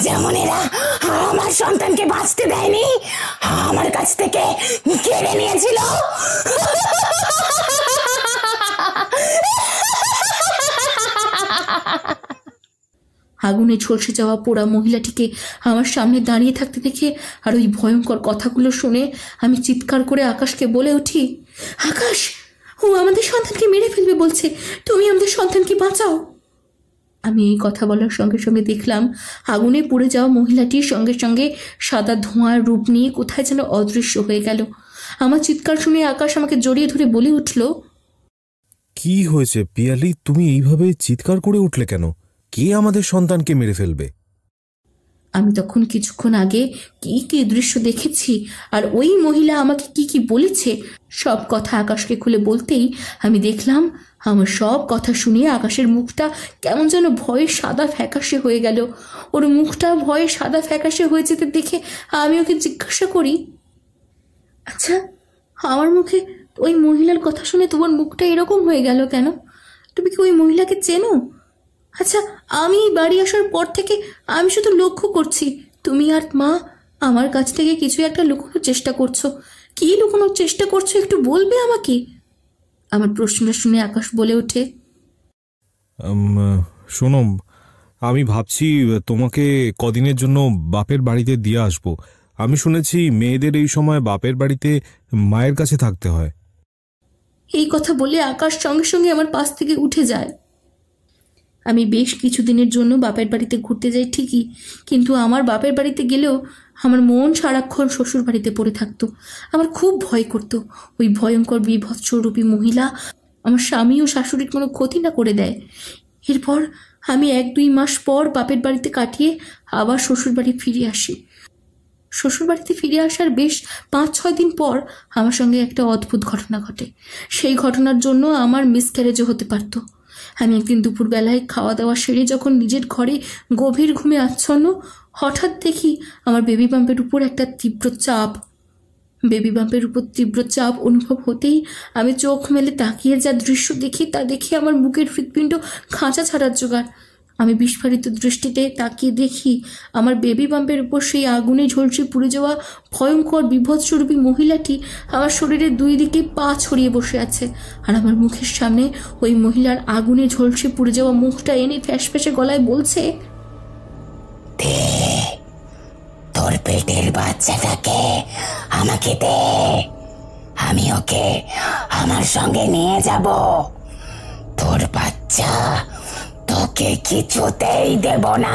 যেমন এরা আমার সন্তানকে বাঁচতে দেয়নি, আমার কাছ থেকে কেড়ে নিয়েছিল। আগুনে ঝলসে যাওয়া পোড়া মহিলাটিকে আমার সামনে দাঁড়িয়ে থাকতে দেখে আর ওই ভয়ঙ্কর কথাগুলো শুনে আমি চিৎকার করে আকাশকে বলে উঠি, আকাশ, ও আমাদের সন্তানকে মেরে ফেলবে বলছে, তুমি আমাদের সন্তানকে বাঁচাও। আমি এই কথা বলার সঙ্গে সঙ্গে দেখলাম আগুনে পুড়ে যাওয়া মহিলাটির সঙ্গে সঙ্গে সাদা ধোঁয়ার রূপ নিয়ে কোথায় যেন অদৃশ্য হয়ে গেল। আমার চিৎকার শুনে আকাশ আমাকে জড়িয়ে ধরে বলে উঠল, কি হয়েছে পিয়ালি, তুমি এইভাবে চিৎকার করে উঠলে কেন? কে আমাদের সন্তানকে মেরে ফেলবে? আমি তখন কিছুক্ষণ আগে কি কি দৃশ্য দেখেছি আর ওই মহিলা আমাকে কি কি বলেছে সব কথা আকাশকে খুলে বলতেই আমি দেখলাম আমার সব কথা শুনিয়ে আকাশের মুখটা কেমন যেন ভয়ে সাদা ফ্যাকাশে হয়ে গেল। ওর মুখটা ভয়ে সাদা ফ্যাকাশে হয়ে যেতে দেখে আমি ওকে জিজ্ঞাসা করি, আচ্ছা, আমার মুখে ওই মহিলার কথা শুনে তোমার মুখটা এরকম হয়ে গেল কেন? তুমি কি ওই মহিলাকে চেনো? আচ্ছা, আমি বাড়ি আসার পর থেকে আমি শুধু লক্ষ্য করছি তুমি আর মা আমার কাছ থেকে কিছু একটা লুকোনোর চেষ্টা করছো। কি লুকোনোর চেষ্টা করছো একটু বলবে আমাকে? আমার প্রশ্নটা শুনে আকাশ বলে ওঠে, শোনো, আমি ভাবছি তোমাকে কদিনের জন্য বাপের বাড়িতে দিয়ে আসবো। আমি শুনেছি মেয়েদের এই সময় বাপের বাড়িতে মায়ের কাছে থাকতে হয়। এই কথা বলে আকাশ সঙ্গে সঙ্গে আমার পাশ থেকে উঠে যায়। আমি বেশ কিছুদিনের জন্য বাপের বাড়িতে ঘুরতে যাই ঠিকই, কিন্তু আমার বাপের বাড়িতে গেলেও আমার মন সারাক্ষণ শ্বশুর বাড়িতে পড়ে থাকতো। আমার খুব ভয় করতো ওই ভয়ঙ্কর বিভৎসরূপী মহিলা আমার স্বামী ও শাশুড়ির কোনো ক্ষতি না করে দেয়। এরপর আমি 1-2 মাস পর বাপের বাড়িতে কাটিয়ে আবার শ্বশুর বাড়ি ফিরে আসি। শ্বশুর বাড়িতে ফিরে আসার বেশ 5-6 দিন পর আমার সঙ্গে একটা অদ্ভুত ঘটনা ঘটে। সেই ঘটনার জন্য আমার মিসক্যারেজও হতে পারত। আমি একদিন দুপুরবেলায় খাওয়া দাওয়া সেরে যখন নিজের ঘরে গভীর ঘুমে আচ্ছন্ন, হঠাৎ দেখি আমার বেবি বাম্পের উপর একটা তীব্র চাপ। বেবি বাম্পের উপর তীব্র চাপ অনুভব হতেই আমি চোখ মেলে তাকিয়ে যা দৃশ্য দেখি তা দেখে আমার বুকের হৃৎপিণ্ড খাঁচা ছাড়ার জোগাড়। আমি বিস্ফারিত দৃষ্টিতে তাকিয়ে দেখি আমার বেবি বাম্পের উপর সেই আগুনে ঝলসে পুড়ে যাওয়া ভয়ঙ্কর বিভৎসরূপী মহিলাটি আমার শরীরের 2 দিকে পা ছড়িয়ে বসে আছে, আর আমার মুখের সামনে ওই মহিলার আগুনে ঝলসে পুড়ে যাওয়া মুখটা এনে ফ্যাসফ্যাসে গলায় বলছে, তোর পেটের বাচ্চাটাকে আমাকে দে, আমি ওকে আমার সঙ্গে নিয়ে যাব। তোর বাচ্চা তোকে কিছুতেই দেব না।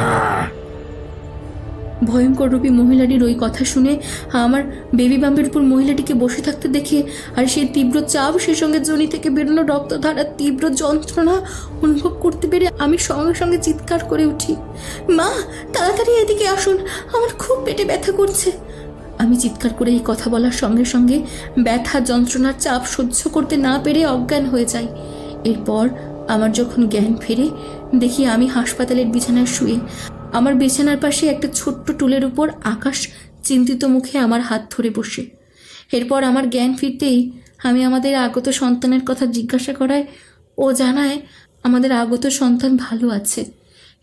ভয়ঙ্কর রূপী মহিলাটির ওই কথা শুনে আমার বেবি বাম্পের উপর মহিলাটিকে বসে থাকতে দেখে আর সেই তীব্র চাপ, সেই সঙ্গে জনি থেকে বেরোনো রক্তধারার তীব্র যন্ত্রণা অনুভব করতে পেরে আমি সঙ্গে সঙ্গে চিৎকার করে উঠি, মা তাড়াতাড়ি এদিকে আসুন, আমার খুব পেটে ব্যথা করছে। আমি চিৎকার করে এই কথা বলার সঙ্গে সঙ্গে ব্যথা যন্ত্রণার চাপ সহ্য করতে না পেরে অজ্ঞান হয়ে যাই। এরপর আমার যখন জ্ঞান ফেরে দেখি আমি হাসপাতালের বিছানায় শুয়ে, আমার বিছানার পাশে একটা ছোট্ট টুলের উপর আকাশ চিন্তিত মুখে আমার হাত ধরে বসে। এরপর আমার জ্ঞান ফিরতেই আমি আমাদের আগত সন্তানের কথা জিজ্ঞাসা করায় ও জানায় আমাদের আগত সন্তান ভালো আছে।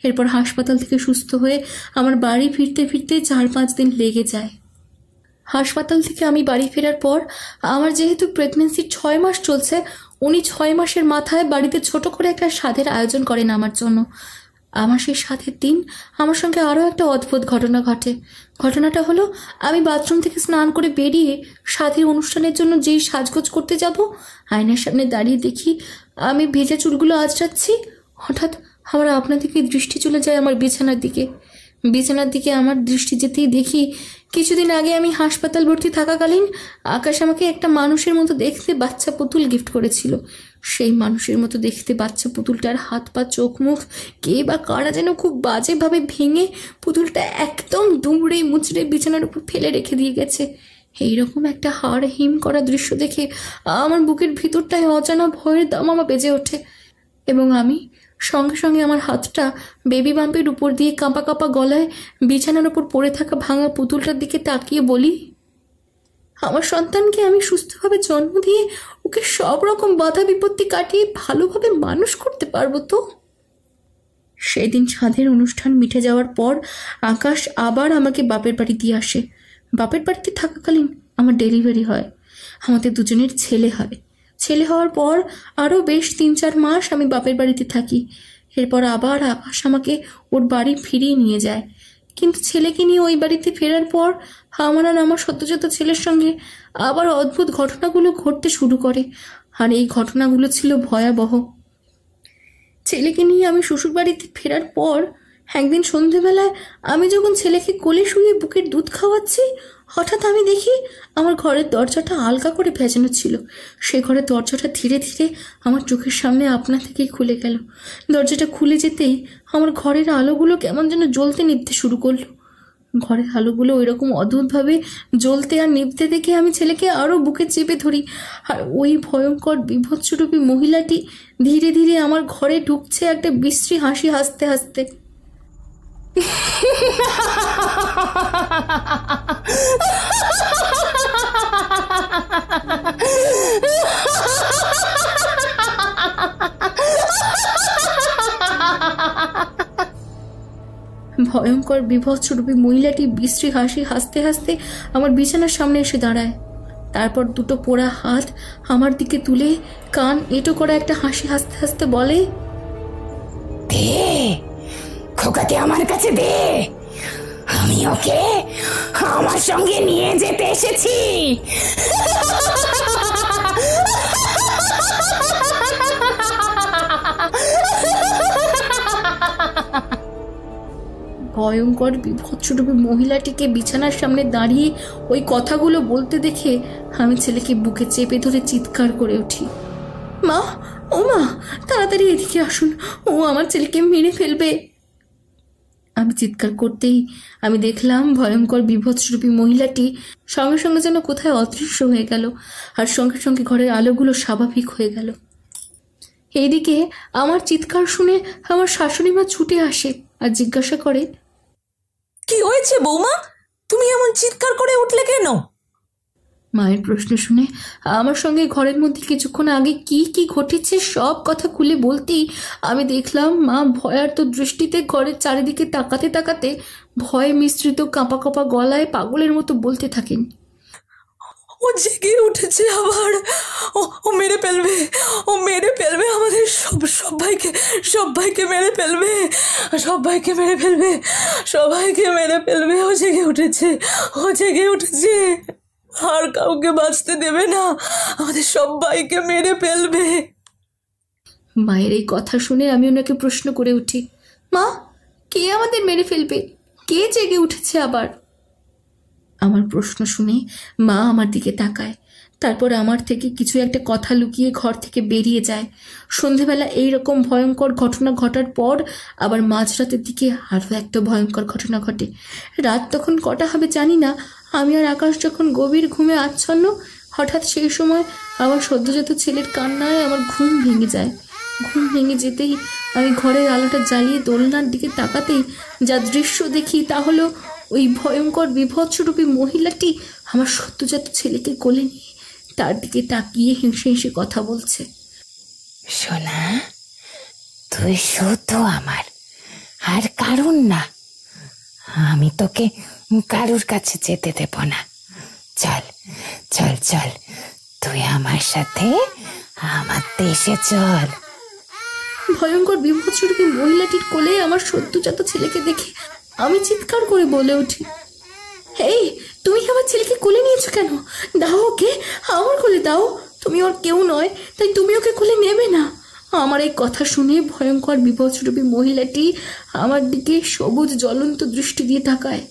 এরপর হাসপাতাল থেকে সুস্থ হয়ে আমার বাড়ি ফিরতে ফিরতে 4-5 দিন লেগে যায়। হাসপাতাল থেকে আমি বাড়ি ফেরার পর আমার যেহেতু প্রেগনেন্সির 6 মাস চলছে, উনি 6 মাসের মাথায় বাড়িতে ছোট করে একটা স্বাদের আয়োজন করেন আমার জন্য। আমার সেই স্বাদের দিন আমার সঙ্গে আরও একটা অদ্ভুত ঘটনা ঘটে। ঘটনাটা হলো, আমি বাথরুম থেকে স্নান করে বেরিয়ে স্বাদের অনুষ্ঠানের জন্য যেই সাজগোজ করতে যাব, আয়নার সামনে দাঁড়িয়ে দেখি আমি ভেজা চুলগুলো আঁচড়াচ্ছি। হঠাৎ আমার আপনা থেকে দৃষ্টি চলে যায় আমার বিছানার দিকে। বিছানার দিকে আমার দৃষ্টি যেতেই দেখি কিছুদিন আগে আমি হাসপাতাল ভর্তি থাকাকালীন আকাশ আমাকে একটা মানুষের মতো দেখতে বাচ্চা পুতুল গিফট করেছিল। সেই মানুষের মতো দেখতে বাচ্চা পুতুলটার হাত পা চোখ মুখ কে বা কারা যেন খুব বাজেভাবে ভেঙে পুতুলটা একদম দুমড়ে মুচড়ে বিছানার উপর ফেলে রেখে দিয়ে গেছে। এইরকম একটা হাড় হিম করা দৃশ্য দেখে আমার বুকের ভিতরটায় অজানা ভয়ের দামামা বেজে ওঠে এবং আমি সঙ্গে সঙ্গে আমার হাতটা বেবি বাম্পের উপর দিয়ে কাঁপা কাঁপা গলায় বিছানার উপর পড়ে থাকা ভাঙা পুতুলটার দিকে তাকিয়ে বলি, আমার সন্তানকে আমি সুস্থভাবে জন্ম দিয়ে ওকে সব রকম বাধা বিপত্তি কাটিয়ে ভালোভাবে মানুষ করতে পারবো তো? সেদিন ছাদের অনুষ্ঠান মিটে যাওয়ার পর আকাশ আবার আমাকে বাপের বাড়ি দিয়ে আসে। বাপের বাড়িতে থাকাকালীন আমার ডেলিভারি হয়, আমাদের দুজনের ছেলে হয়। ছেলে হওয়ার পর আরও বেশ 3-4 মাস আমি বাপের বাড়িতে থাকি। এরপর আবার আকাশ আমাকে ওর বাড়ি ফিরিয়ে নিয়ে যায়। কিন্তু ছেলেকে নিয়ে ওই বাড়িতে ফেরার পর আমার আর আমার সদ্যজাত ছেলের সঙ্গে আবার অদ্ভুত ঘটনাগুলো ঘটতে শুরু করে, আর এই ঘটনাগুলো ছিল ভয়াবহ। ছেলেকে নিয়ে আমি শ্বশুরবাড়িতে ফেরার পর একদিন সন্ধেবেলায় আমি যখন ছেলেকে কোলে শুয়ে বুকের দুধ খাওয়াচ্ছি, হঠাৎ আমি দেখি আমার ঘরের দরজাটা আলগা করে ভেজানো ছিল। সে ঘরের দরজাটা ধীরে ধীরে আমার চোখের সামনে আপনা থেকেই খুলে গেল। দরজাটা খুলে যেতেই আমার ঘরের আলোগুলো কেমন যেন জ্বলতে নিভতে শুরু করলো। ঘরের আলোগুলো ওই রকম অদ্ভুতভাবে জ্বলতে আর নিভতে দেখে আমি ছেলেকে আরও বুকে চেপে ধরি, আর ওই ভয়ঙ্কর বিভৎসরূপী মহিলাটি ধীরে ধীরে আমার ঘরে ঢুকছে একটা বিশ্রী হাসি হাসতে হাসতে। ভয়ঙ্কর বিভৎসরূপী মহিলাটি বিশ্রী হাসি হাসতে হাসতে আমার বিছানার সামনে এসে দাঁড়ায়। তারপর দুটো পোড়া হাত আমার দিকে তুলে কান এঁটো করা একটা হাসি হাসতে হাসতে বলে, দে খোকাকে আমার কাছে দে, আমি ওকে আমার সঙ্গে নিয়ে যেতে এসেছি। ভয়ঙ্কর বিভৎসরূপী মহিলাটিকে বিছানার সামনে দাঁড়িয়ে ওই কথাগুলো বলতে দেখে আমি ছেলেকে বুকে চেপে ধরে চিৎকার করে উঠি, মা, ও মা, তাড়াতাড়ি এদিকে আসুন, ও আমার ছেলেকে মেরে ফেলবে। আমি চিৎকার করতেই আমি দেখলাম ভয়ঙ্কর বিভৎসরূপী মহিলাটি সঙ্গে সঙ্গে যেন কোথায় অদৃশ্য হয়ে গেল, আর সঙ্গে সঙ্গে ঘরের আলোগুলো স্বাভাবিক হয়ে গেল। এইদিকে আমার চিৎকার শুনে আমার শাশুড়ি মা ছুটে আসে আর জিজ্ঞাসা করে, কি হয়েছে বৌমা, তুমি এমন চিৎকার করে উঠলে কেন? মায়ের প্রশ্ন শুনে আমার সঙ্গে ঘরের মধ্যে কিছুক্ষণ আগে কি কি ঘটেছে সব কথা খুলে বলতেই আমি দেখলাম মা ভয়ার্ত দৃষ্টিতে ঘরের চারিদিকে তাকাতে তাকাতে ভয়ে মিশ্রিত কাঁপা কাঁপা গলায় পাগলের মতো বলতে থাকেন, ও জেগে উঠেছে আবার, ও মেরে ফেলবে, ও মেরে ফেলবে আমাদের সবাইকে, সবাইকে মেরে ফেলবে, সবাইকে মেরে ফেলবে, সবাইকে মেরে ফেলবে। ও জেগে উঠেছে, ও জেগে উঠেছে, আর কাউকে বাঁচতে দেবে না, আমাদের সবাইকে মেরে ফেলবে। মায়ের এই কথা শুনে আমি ওনাকে প্রশ্ন করে উঠি, মা, কে আমাদের মেরে ফেলবে? কে জেগে উঠেছে আবার? আমার প্রশ্ন শুনে মা আমার দিকে তাকায়, তারপর আমার থেকে কিছু একটা কথা লুকিয়ে ঘর থেকে বেরিয়ে যায়। সন্ধেবেলা এইরকম ভয়ঙ্কর ঘটনা ঘটার পর আবার মাঝরাতের দিকে আরও একটা ভয়ঙ্কর ঘটনা ঘটে। রাত তখন কটা হবে জানি না, আমি আর আকাশ যখন গভীর ঘুমে আচ্ছন্ন, হঠাৎ সেই সময় আমার সদ্যজাত ছেলের কান্নায় আমার ঘুম ভেঙে যায়। ঘুম ভেঙে যেতেই আমি ঘরের আলোটা জ্বালিয়ে দোলনার দিকে তাকাতেই যা দৃশ্য দেখি তা হলো ওই ভয়ঙ্কর বিভৎসরূপী মহিলাটি আমার সদ্যজাত ছেলেকে কোলে নিয়ে তার দিকে তাকিয়ে হেসে হেসে কথা বলছে। সোনা, তুই শুধু আমার, আর কারণ না। আমি তোকে কারুর কাছে যেতে দেব না। চল চল চল, তুই আমার সাথে আমার দেশে চল। ভয়ঙ্কর বিভৎসরূপী মহিলাটির কোলে আমার সদ্যজাত ছেলেকে দেখে আমি চিৎকার করে বলে উঠি, এই, তুমি আমার ছেলেকে কোলে নিয়েছো কেন? দাও ওকে, আমার কোলে দাও। তুমি ওর কেউ নয়, তাই তুমি ওকে কোলে নেবে না। আমার এই কথা শুনে ভয়ঙ্কর বিভৎসরূপী মহিলাটি আমার দিকে সবুজ জ্বলন্ত দৃষ্টি দিয়ে তাকায়,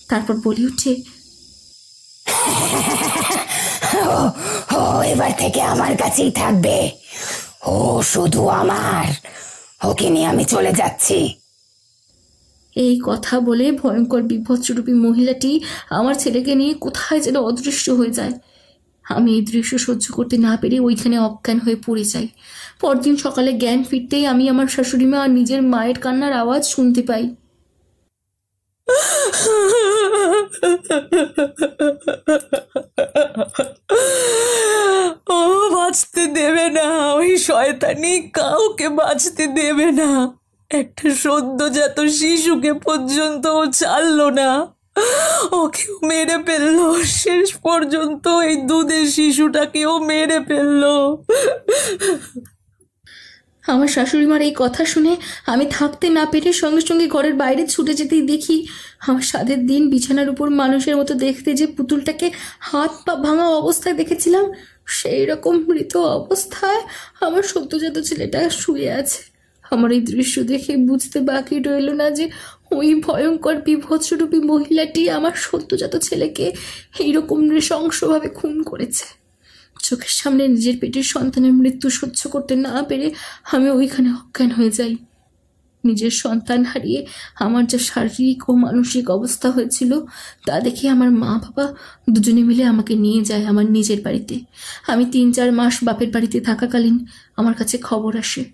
তারপর বলে উঠে, ও এবার থেকে আমার কাছেই থাকবে। ও শুধু আমার, ওকে নিয়ে আমি চলে যাচ্ছি। এই কথা বলে ভয়ঙ্কর বিভৎসরূপী মহিলাটি আমার ছেলেকে নিয়ে কোথায় যেন অদৃশ্য হয়ে যায়। আমি এই দৃশ্য সহ্য করতে না পেরে ওইখানে অজ্ঞান হয়ে পড়ে যাই। পরদিন সকালে জ্ঞান ফিরতেই আমি আমার শাশুড়িমা আর নিজের মায়ের কান্নার আওয়াজ শুনতে পাই। ও বাঁচতে দেবে না, ওই শয়তানি কাউকে বাঁচতে দেবে না। একটা সদ্যজাত শিশুকে পর্যন্ত ও ছাড়লো না, ওকেও মেরে ফেললো। শেষ পর্যন্ত এই দুধের শিশুটাকেও মেরে ফেললো। আমার শাশুড়িমার এই কথা শুনে আমি থাকতে না পেরে সঙ্গে সঙ্গে ঘরের বাইরে ছুটে যেতেই দেখি আমার সাধের দিন বিছানার উপর মানুষের মতো দেখতে যে পুতুলটাকে হাত পা ভাঙা অবস্থায় দেখেছিলাম, সেই রকম মৃত অবস্থায় আমার সদ্যজাত ছেলেটা শুয়ে আছে। আমার এই দৃশ্য দেখে বুঝতে বাকি রইল না যে ওই ভয়ঙ্কর বিভৎসরূপী মহিলাটি আমার সদ্যজাত ছেলেকে এইরকম নৃশংসভাবে খুন করেছে। চোখের সামনে নিজের পেটের সন্তানের মৃত্যু সহ্য করতে না পেরে আমি ওইখানে অজ্ঞান হয়ে যাই। নিজের সন্তান হারিয়ে আমার যা শারীরিক ও মানসিক অবস্থা হয়েছিল তা দেখে আমার মা বাবা দুজনে মিলে আমাকে নিয়ে যায় আমার নিজের বাড়িতে। আমি 3-4 মাস বাপের বাড়িতে থাকাকালীন আমার কাছে খবর আসে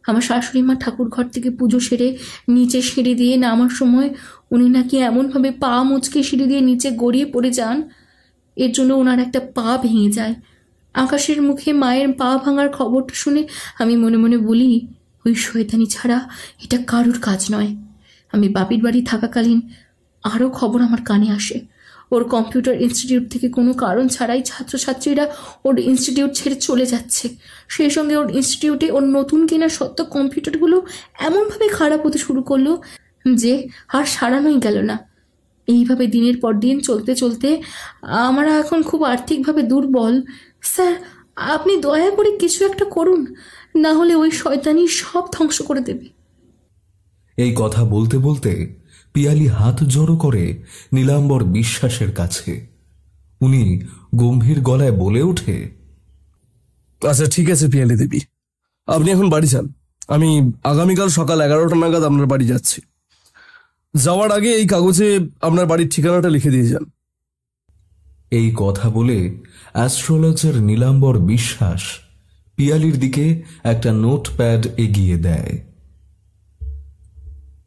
আমার শাশুড়ি মা ঠাকুর ঘর থেকে পুজো সেরে নিচে সিঁড়ি দিয়ে নামার সময় উনি নাকি এমনভাবে পা মুচকে সিঁড়ি দিয়ে নিচে গড়িয়ে পড়ে যান, এর জন্য ওনার একটা পা ভেঙে যায়। আকাশের মুখে মায়ের পা ভাঙার খবরটা শুনে আমি মনে মনে বলি, ওই শয়তানি ছাড়া এটা কারুর কাজ নয়। আমি বাপির বাড়ি থাকাকালীন আরও খবর আমার কানে আসে, ওর কম্পিউটার ইনস্টিটিউট থেকে কোনো কারণ ছাড়াই ছাত্রছাত্রীরা ওর ইনস্টিটিউট ছেড়ে চলে যাচ্ছে। সেই সঙ্গে ওর ইনস্টিটিউটে ওর নতুন কেনা সত্ত্বেও কম্পিউটারগুলো এমনভাবে খারাপ হতে শুরু করলো যে আর সারানোই গেল না। এইভাবে দিনের পর দিন চলতে চলতে আমরা এখন খুব আর্থিকভাবে দুর্বল। স্যার, আপনি দয়া করে কিছু একটা করুন, না হলে ওই শয়তানি সব ধ্বংস করে দেবে। এই কথা বলতে বলতে পিয়ালি হাত জড়ো করে নীলাম্বর বিশ্বাসের কাছে। উনি গম্ভীর গলায় বলে ওঠে, আচ্ছা ঠিক আছে পিয়ালি দেবী, আপনি এখন বাড়ি যান। আমি আগামীকাল সকাল 11টা নাগাদ আপনার বাড়ি যাচ্ছি। যাওয়ার আগে এই কাগজে আপনার বাড়ির ঠিকানাটা লিখে দিয়ে যান। এই কথা বলে অ্যাস্ট্রোলজার নীলাম্বর বিশ্বাস পিয়ালির দিকে একটা নোটপ্যাড এগিয়ে দেয়।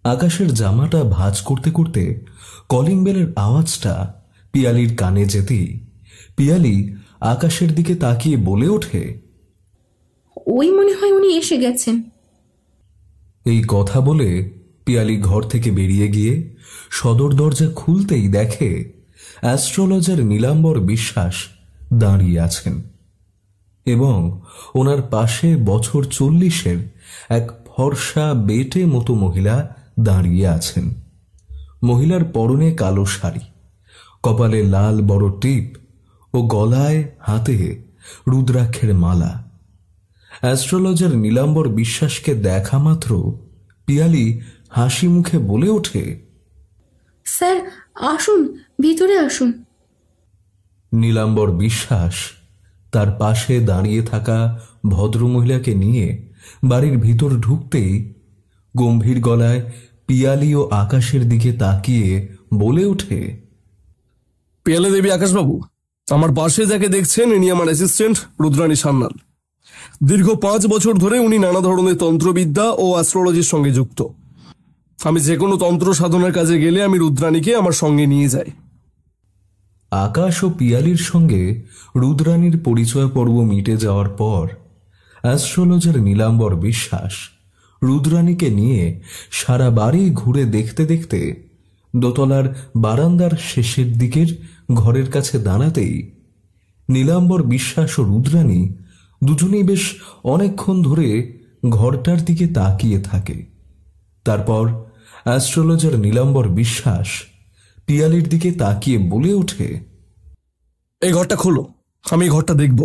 আকাশের জামাটা ভাঁজ করতে করতে কলিং বেলের আওয়াজটা পিয়ালির কানে যেতেই পিয়ালি আকাশের দিকে তাকিয়ে বলে ওঠে, ওই মনে হয় উনি এসে গেছেন। এই কথা বলে পিয়ালি ঘর থেকে বেরিয়ে গিয়ে সদর দরজা খুলতেই দেখে অ্যাস্ট্রোলজার নীলাম্বর বিশ্বাস দাঁড়িয়ে আছেন এবং ওনার পাশে বছর 40-এর এক ফর্সা বেটে মতো মহিলা দাঁড়িয়ে আছেন। মহিলার পরনে কালো শাড়ি, কপালে লাল বড় টিপ ও গলায় হাতে রুদ্রাক্ষের মালা। অ্যাস্ট্রোলজার নীলাম্বর বিশ্বাসকে দেখা মাত্র পিয়ালি হাসি মুখে বলে ওঠে, স্যার আসুন, ভিতরে আসুন। নীলাম্বর বিশ্বাস তার পাশে দাঁড়িয়ে থাকা ভদ্রমহিলাকে নিয়ে বাড়ির ভিতর ঢুকতেই গম্ভীর গলায় পিয়ালি ও আকাশের দিকে তাকিয়ে বলে ওঠে, পিয়ালি দেবী, আকাশবাবু, আমার পাশে যাকে দেখছেন ইনি আমার অ্যাসিস্ট্যান্ট রুদ্রাণী সান্যাল। দীর্ঘ 5 বছর ধরে উনি নানা ধরনের তন্ত্রবিদ্যা ও অ্যাস্ট্রোলজির সঙ্গে যুক্ত। আমি যে কোনো তন্ত্র সাধনার কাজে গেলে আমি রুদ্রাণীকে আমার সঙ্গে নিয়ে যাই। আকাশ ও পিয়ালির সঙ্গে রুদ্রাণীর পরিচয় পর্ব মিটে যাওয়ার পর অ্যাস্ট্রোলজার নীলাম্বর বিশ্বাস রুদ্রাণীকে নিয়ে সারা বাড়ি ঘুরে দেখতে দেখতে দোতলার বারান্দার শেষের দিকের ঘরের কাছে দাঁড়াতেই নীলাম্বর বিশ্বাস ও রুদ্রাণী দুজনেই বেশ অনেকক্ষণ ধরে ঘরটার দিকে তাকিয়ে থাকে। তারপর অ্যাস্ট্রোলজার নীলাম্বর বিশ্বাস পিয়ালির দিকে তাকিয়ে বলে ওঠে, এই ঘরটা খোলো, আমি এই ঘরটা দেখব।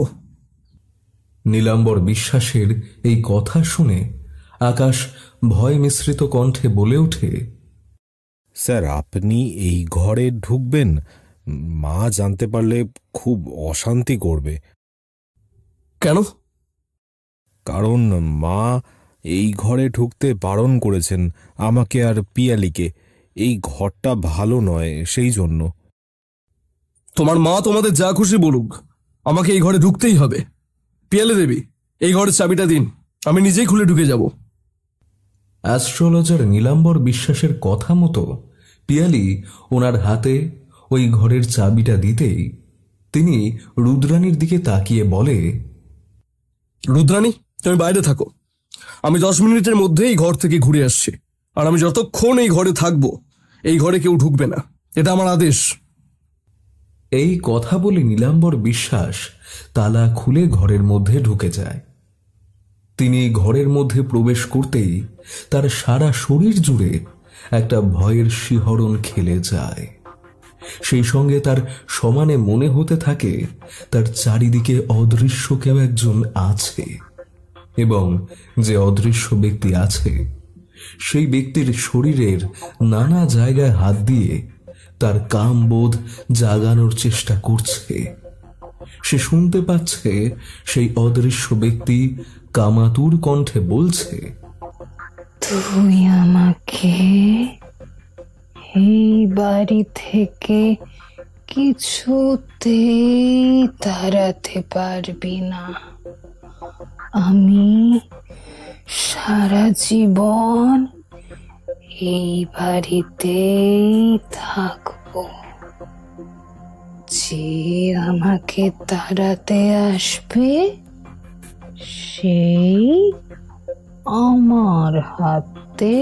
নীলাম্বর বিশ্বাসের এই কথা শুনে আকাশ ভয় মিশ্রিত কণ্ঠে বলে ওঠে, স্যার, আপনি এই ঘরে ঢুকবেন? মা জানতে পারলে খুব অশান্তি করবে। কেন? কারণ মা এই ঘরে ঢুকতে বারণ করেছেন আমাকে আর পিয়ালিকে। এই ঘরটা ভালো নয়, সেই জন্য। তোমার মা তোমাদের যা খুশি বলুক, আমাকে এই ঘরে ঢুকতেই হবে। পিয়ালি দেবী, এই ঘরের চাবিটা দিন, আমি নিজেই খুলে ঢুকে যাব। অ্যাস্ট্রোলজার নীলাম্বর বিশ্বাসের কথা মতো পিয়ালি ওনার হাতে ওই ঘরের চাবিটা দিতেই তিনি রুদ্রাণীর দিকে তাকিয়ে বলে, রুদ্রাণী, তুমি বাইরে থাকো, আমি 10 মিনিটের মধ্যে এই ঘর থেকে ঘুরে আসছি। আর আমি যতক্ষণ এই ঘরে থাকবো, এই ঘরে কেউ ঢুকবে না, এটা আমার আদেশ। এই কথা বলে নীলাম্বর বিশ্বাস তালা খুলে ঘরের মধ্যে ঢুকে যায়। তিনি ঘরের মধ্যে প্রবেশ করতেই তার সারা শরীর জুড়ে একটা ভয়ের শিহরণ খেলে যায়। সেই সঙ্গে তার সমানে মনে হতে থাকে তার চারিদিকে অদৃশ্য কেউ একজন আছে, এবং যে অদৃশ্য ব্যক্তি আছে সেই ব্যক্তির শরীরের নানা জায়গায় হাত দিয়ে তার কামবোধ জাগানোর চেষ্টা করছে। সে শুনতে পাচ্ছে সেই অদৃশ্য ব্যক্তি কামাতুর কণ্ঠে বলছে, তুই আমাকে এই বাড়ি থেকে কিছুতেই তাড়াতে পারবি না। আমি সারা জীবন এই বাড়িতেই থাকবো। যে আমাকে তাড়াতে আসবে সেই আমার হাতে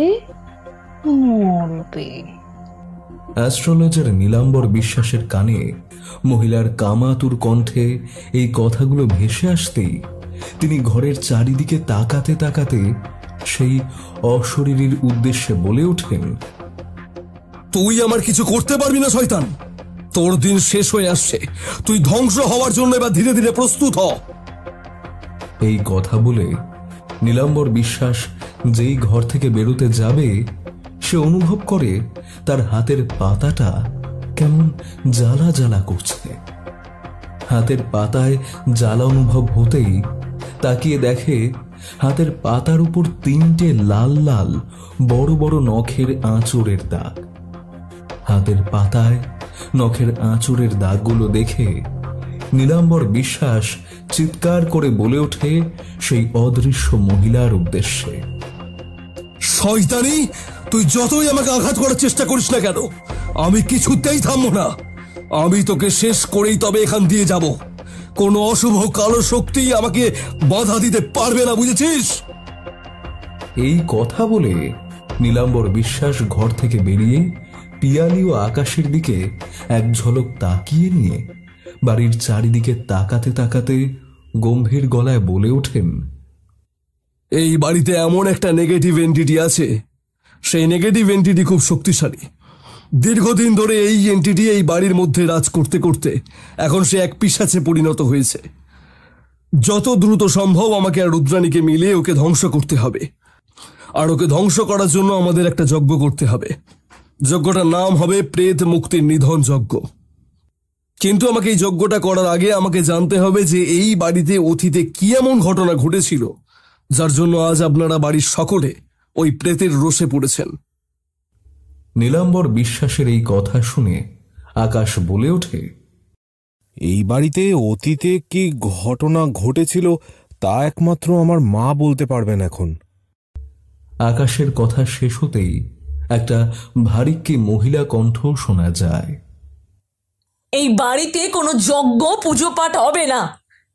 মরবে। অ্যাস্ট্রোলজার নীলাম্বর বিশ্বাসের কানে মহিলার কামাতুর কণ্ঠে এই কথাগুলো ভেসে আসতেই তিনি ঘরের চারিদিকে তাকাতে তাকাতে সেই অশরীরীর উদ্দেশ্যে বলে ওঠেন, তুই আমার কিছু করতে পারবি না শয়তান। তোর দিন শেষ হয়ে আসছে, তুই ধ্বংস হওয়ার জন্য এবার ধীরে ধীরে প্রস্তুত হ। এই কথা বলে নীলাম্বর বিশ্বাস যেই ঘর থেকে বেরোতে যাবে সে অনুভব করে তার হাতের পাতাটা কেমন জ্বালা জ্বালা করছে। হাতের পাতায় জ্বালা অনুভব হতেই তাকিয়ে দেখে হাতের পাতার উপর 3টে লাল লাল বড় বড় নখের আঁচড়ের দাগ। হাতের পাতায় নখের আঁচড়ের দাগগুলো দেখে নীলাম্বর বিশ্বাস চিৎকার করে বলে ওঠে সেই অদৃশ্য মহিলার উদ্দেশ্যে, শয়তানি, তুই যতই আমাকে আঘাত করার চেষ্টা করিস না কেন, আমি কিছুতেই থামবো না। আমি তোকে শেষ করেই তবে এখান দিয়ে যাব। কোনো অশুভ কালো শক্তি আমাকে বাধা দিতে পারবে না, বুঝেছিস? এই কথা বলে নীলাম্বর বিশ্বাস ঘর থেকে বেরিয়ে পিয়ালি ও আকাশের দিকে এক ঝলক তাকিয়ে নিয়ে বাড়ির চারিদিকে তাকাতে তাকাতে গম্ভীর গলায় বলে ওঠেন, এই বাড়িতে এমন একটা নেগেটিভ এন্টিটি আছে, সেই নেগেটিভ এন্টিটি খুব শক্তিশালী। দীর্ঘদিন ধরে এই এন্টিটি এই বাড়ির মধ্যে রাজ করতে করতে এখন সে এক পিশাচে পরিণত হয়েছে। যত দ্রুত সম্ভব আমাকে আর রুদ্রাণীকে মিলে ওকে ধ্বংস করতে হবে। আর ওকে ধ্বংস করার জন্য আমাদের একটা যজ্ঞ করতে হবে। যজ্ঞটার নাম হবে প্রেত মুক্তির নিধন যজ্ঞ। কিন্তু আমাকে এই যজ্ঞটা করার আগে আমাকে জানতে হবে যে এই বাড়িতে অতীতে কি এমন ঘটনা ঘটেছিল যার জন্য আজ আপনারা বাড়ির সকলে ওই প্রেতের রোষে পড়েছেন। নীলাম্বর বিশ্বাসের এই কথা শুনে আকাশ বলে ওঠে, এই বাড়িতে অতীতে কি ঘটনা ঘটেছিল তা একমাত্র আমার মা বলতে পারবেন এখন। আকাশের কথা শেষ হতেই একটা ভারিক্কি মহিলা কণ্ঠ শোনা যায়। এই বাড়িতে কোনো যজ্ঞ পুজো পাঠ হবে না।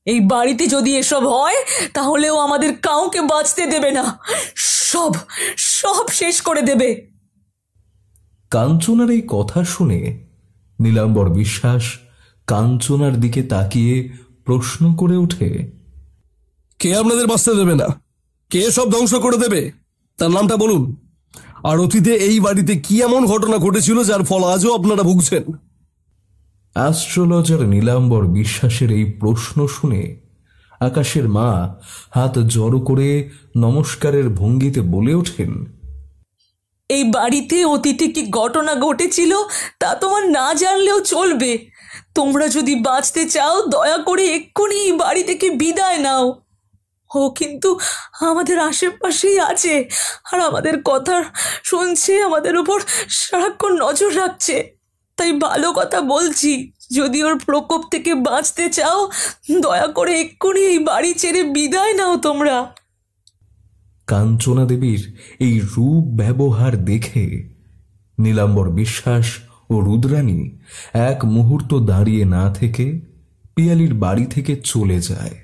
এই বাড়িতে যদি এসব হয় তাহলেও আমাদের কাউকে বাঁচতে দেবে না, সব সব শেষ করে দেবে। কাঞ্চনার এই কথা শুনে নীলাম্বর বিশ্বাস কাঞ্চনার দিকে তাকিয়ে প্রশ্ন করে ওঠে, কে আপনাদের বাঁচতে দেবে না? কে সব ধ্বংস করে দেবে? তার নামটা বলুন। আর অতীতে এই বাড়িতে কি এমন ঘটনা ঘটেছিল যার ফল আজও আপনারা ভুগছেন? অ্যাস্ট্রোলজার নীলাম্বর বিশ্বাসের এই প্রশ্ন শুনে আকাশের মা হাত জড়ো করে নমস্কারের ভঙ্গিতে বলে ওঠেন, এই বাড়িতে অতীতে কি ঘটনা ঘটেছিল তা তোমার না জানলেও চলবে। তোমরা যদি বাঁচতে চাও দয়া করে এক্ষুনি এই বাড়ি থেকে বিদায় নাও। ও কিন্তু আমাদের আশেপাশেই আছে আর আমাদের কথা শুনছে, আমাদের উপর সারাক্ষণ নজর রাখছে। তাই ভালো কথা বলছি, যদি ওর প্রকোপ থেকে বাঁচতে চাও দয়া করে এক্ষুনি এই বাড়ি ছেড়ে বিদায় নাও তোমরা। কাঞ্চনা দেবীর এই রূপ ব্যবহার দেখে নীলাম্বর বিশ্বাস ও রুদ্রাণী এক মুহূর্ত দাঁড়িয়ে না থেকে পিয়ালির বাড়ি থেকে চলে যায়।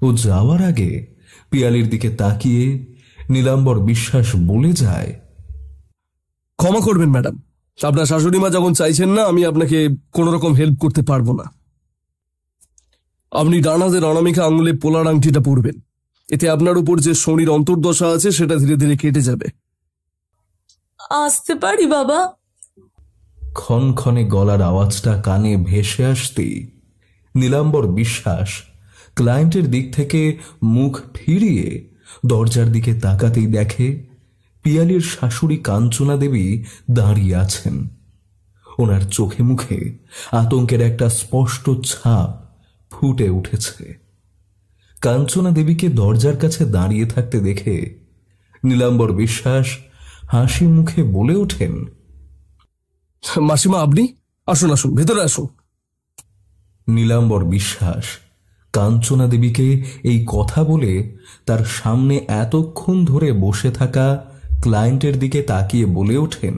ও যাওয়ার আগে পিয়ালির দিকে তাকিয়ে নীলাম্বর বিশ্বাস বলে যায়, ক্ষমা করবেন ম্যাডাম, আপনার শাশুড়ি মা যখন চাইছেন না আমি আপনাকে কোনো রকম হেল্প করতে পারবো না। আপনি ডান হাতের অনামিকা আঙুলে পোলার আংটিটা পরবেন, এতে আপনার উপর যে শনির অন্তর্দশা আছে সেটা ধীরে ধীরে কেটে যাবে। আসতে পারি বাবা? ক্ষণক্ষণে গলার আওয়াজটা কানে ভেসে আসতেই নীলাম্বর বিশ্বাস ক্লায়েন্টের দিক থেকে মুখ ফিরিয়ে দরজার দিকে তাকাতেই দেখে পিয়ালির শাশুড়ি কাঞ্চনা দেবী দাঁড়িয়ে আছেন। ওনার চোখে মুখে আতঙ্কের একটা স্পষ্ট ছাপ ফুটে উঠেছে। কাঞ্চনা দেবীকে দরজার কাছে দাঁড়িয়ে থাকতে দেখে নীলাম্বর বিশ্বাস হাসি মুখে বলে ওঠেন, মাসিমা আপনি আসুন, আসুন ভেতরে আসুন। নীলাম্বর বিশ্বাস কাঞ্চনা দেবীকে এই কথা বলে তার সামনে এতক্ষণ ধরে বসে থাকা ক্লায়েন্টের দিকে তাকিয়ে বলে ওঠেন,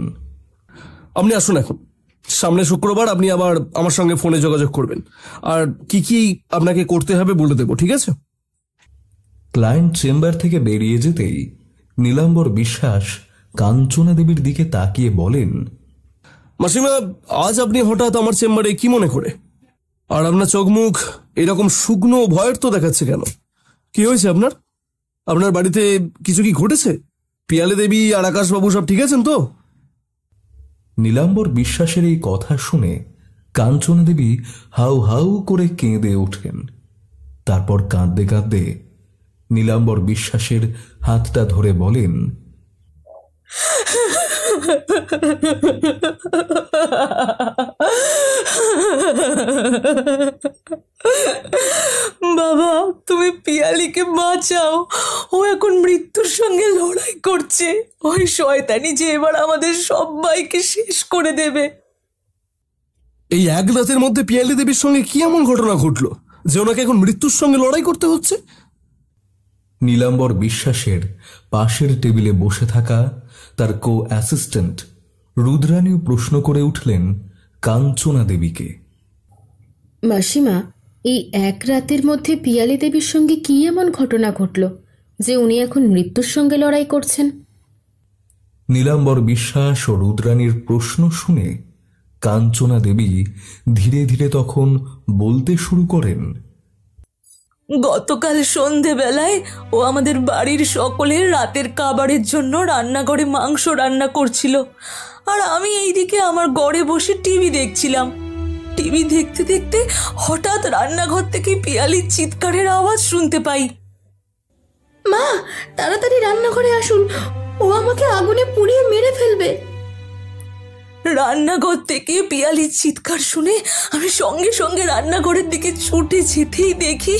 আপনি আসুন এখন। সামনে শুক্রবার আপনি আবার আমার সঙ্গে ফোনে যোগাযোগ করবেন, আর কি কি আপনাকে করতে হবে বলে দেবো, ঠিক আছে? ক্লায়েন্ট চেম্বার থেকে বেরিয়ে যেতেই নীলাম্বর বিশ্বাস কাঞ্চনা দেবীর দিকে তাকিয়ে বলেন, মাসিমা আজ আপনি হঠাৎ আমার চেম্বারে কি মনে করে? আর আপনার চোখ মুখ এরকম শুকনো ভয়ের তো দেখাচ্ছে কেন? কি হয়েছে আপনার? আপনার বাড়িতে কিছু কি ঘটেছে? পিয়ালি দেবী আর আকাশবাবু সব ঠিক আছেন তো? নীলাম্বর বিশ্বাসের এই কথা শুনে কাঞ্চনা দেবী হাউ হাউ করে কেঁদে ওঠেন। তারপর কাঁদতে কাঁদতে নীলাম্বর বিশ্বাসের হাতটা ধরে বলেন, বাবা তুমি পিয়ালিকে বাঁচাও, ও এখন মৃত্যুর সঙ্গে লড়াই করছে। ওই শয়তানি যে এবার আমাদের সবাইকে শেষ করে দেবে। এই এক রাতের মধ্যে পিয়ালি দেবীর সঙ্গে কি এমন ঘটনা ঘটলো যে ওনাকে এখন মৃত্যুর সঙ্গে লড়াই করতে হচ্ছে? নীলাম্বর বিশ্বাসের পাশের টেবিলে বসে থাকা তার কো অ্যাসিস্ট্যান্ট রুদ্রাণীও প্রশ্ন করে উঠলেন কাঞ্চনা দেবীকে, মাসিমা এই এক রাতের মধ্যে পিয়ালি দেবীর সঙ্গে কি এমন ঘটনা ঘটল যে উনি এখন মৃত্যুর সঙ্গে লড়াই করছেন? নীলাম্বর বিশ্বাস ও রুদ্রাণীর প্রশ্ন শুনে কাঞ্চনা দেবী ধীরে ধীরে তখন বলতে শুরু করেন, গতকাল সন্ধেবেলায় ও আমাদের বাড়ির সকলের রাতের খাবারের জন্য রান্নাঘরে মাংস রান্না করছিল, আর আমি এইদিকে আমার ঘরে বসে টিভি দেখছিলাম। টিভি দেখতে দেখতে হঠাৎ রান্নাঘর থেকে পিয়ালির চিৎকারের আওয়াজ শুনতে পাই। মা, তাড়াতাড়ি রান্নাঘরে আসুন, ও আমাকে আগুনে পুড়িয়ে মেরে ফেলবে। রান্নাঘর থেকে পিয়ালির চিৎকার শুনে আমি সঙ্গে সঙ্গে রান্নাঘরের দিকে ছুটে যেতেই দেখি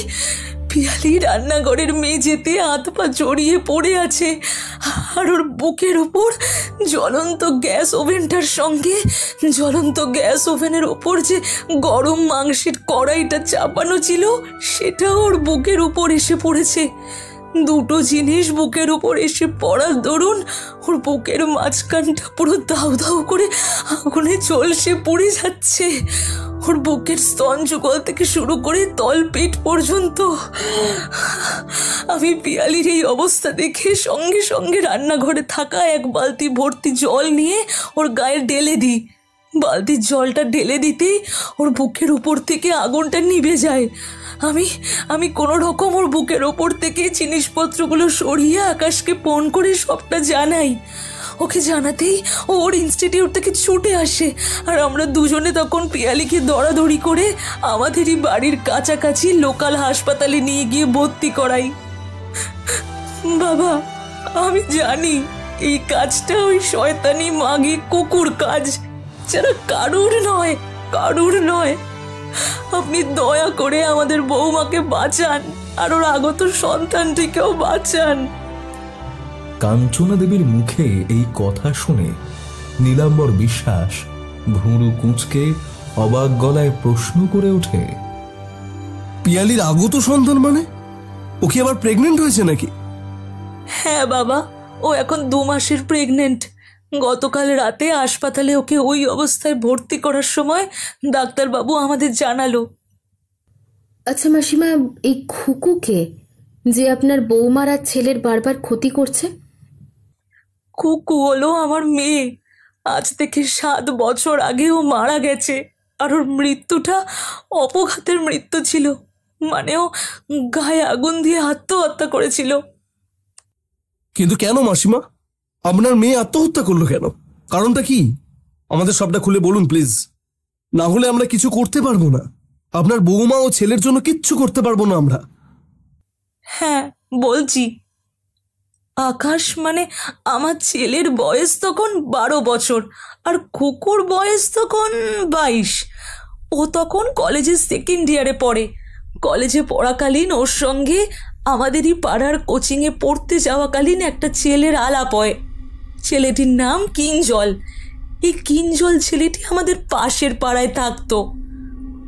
পিয়ালি রান্নাঘরের মেঝেতে হাত পা জড়িয়ে পড়ে আছে, আর ওর বুকের ওপর জ্বলন্ত গ্যাস ওভেনটার সঙ্গে জ্বলন্ত গ্যাস ওভেনের ওপর যে গরম মাংসের কড়াইটা চাপানো ছিল সেটাও ওর বুকের উপর এসে পড়েছে। দুটো জিনিস বুকের উপর এসে পড়ার দরুন ওর বুকের মাঝখানটা পুরো দাউ দাউ করে আগুনে ঝলসে পুড়ে যাচ্ছে। ওর বুকের স্তন যুগল থেকে শুরু করে তল পেট পর্যন্ত। আমি পিয়ালির এই অবস্থা দেখে সঙ্গে সঙ্গে রান্নাঘরে থাকা এক বালতি ভর্তি জল নিয়ে ওর গায়ে ঢেলে দিই। বালতির জলটা ঢেলে দিতেই ওর বুকের উপর থেকে আগুনটা নিভে যায়। আমি কোনো রকম ওর বুকের ওপর থেকে জিনিসপত্রগুলো সরিয়ে আকাশকে ফোন করে সবটা জানাই। ওকে জানাতেই ও ওর ইনস্টিটিউট থেকে ছুটে আসে, আর আমরা দুজনে তখন পিয়ালিকে দৌড়াদৌড়ি করে আমাদেরই বাড়ির কাছাকাছি লোকাল হাসপাতালে নিয়ে গিয়ে ভর্তি করাই। বাবা, আমি জানি এই কাজটা ওই শয়তানি মাগি কুকুর কাজ, যারা কারুর নয়। আপনি দয়া করে আমাদের বৌমাকে বাঁচান, আর ওর আগত সন্তানটিকেও বাঁচান। কাঞ্চনা দেবীর মুখে এই কথা শুনে নীলাম্বর বিশ্বাস ভুরু কুঁচকে অবাক গলায় প্রশ্ন করে ওঠে, পিয়ালির আগত সন্তান মানে? ও কি আবার প্রেগনেন্ট হয়েছে নাকি? হ্যাঁ বাবা, ও এখন 2 মাসের প্রেগনেন্ট। গতকাল রাতে হাসপাতালে ওকে ওই অবস্থায় ভর্তি করার সময় ডাক্তারবাবু আমাদের জানালো। আচ্ছা মাসিমা, এই খুকুকে যে আপনার বৌমার আর ছেলের বারবার ক্ষতি করছে? খুকু হলো আমার মেয়ে। আজ থেকে 7 বছর আগে ও মারা গেছে, আর ওর মৃত্যুটা অপঘাতের মৃত্যু ছিল, মানে ও গায়ে আগুন দিয়ে আত্মহত্যা করেছিল। কিন্তু কেন মাসিমা, আপনার মেয়ে আত্মহত্যা করলো কেন? কারণটা কি? আমাদের সবটা খুলে বলুন প্লিজ, না হলে আমরা কিছু করতে পারবো না। আপনার বৌমা ও ছেলের জন্য কিচ্ছু করতে পারবো না আমরা। হ্যাঁ বলছি। আকাশ মানে আমার ছেলের বয়স তখন 12 বছর, আর খুকুর বয়স তখন 22। ও তখন কলেজের 2nd ইয়ারে পড়ে। কলেজে পড়াকালীন ওর সঙ্গে আমাদেরই পাড়ার কোচিংয়ে পড়তে যাওয়াকালীন একটা ছেলের আলাপ হয়। ছেলেটির নাম কিঞ্জল। এই কিঞ্জল ছেলেটি আমাদের পাশের পাড়ায় থাকতো।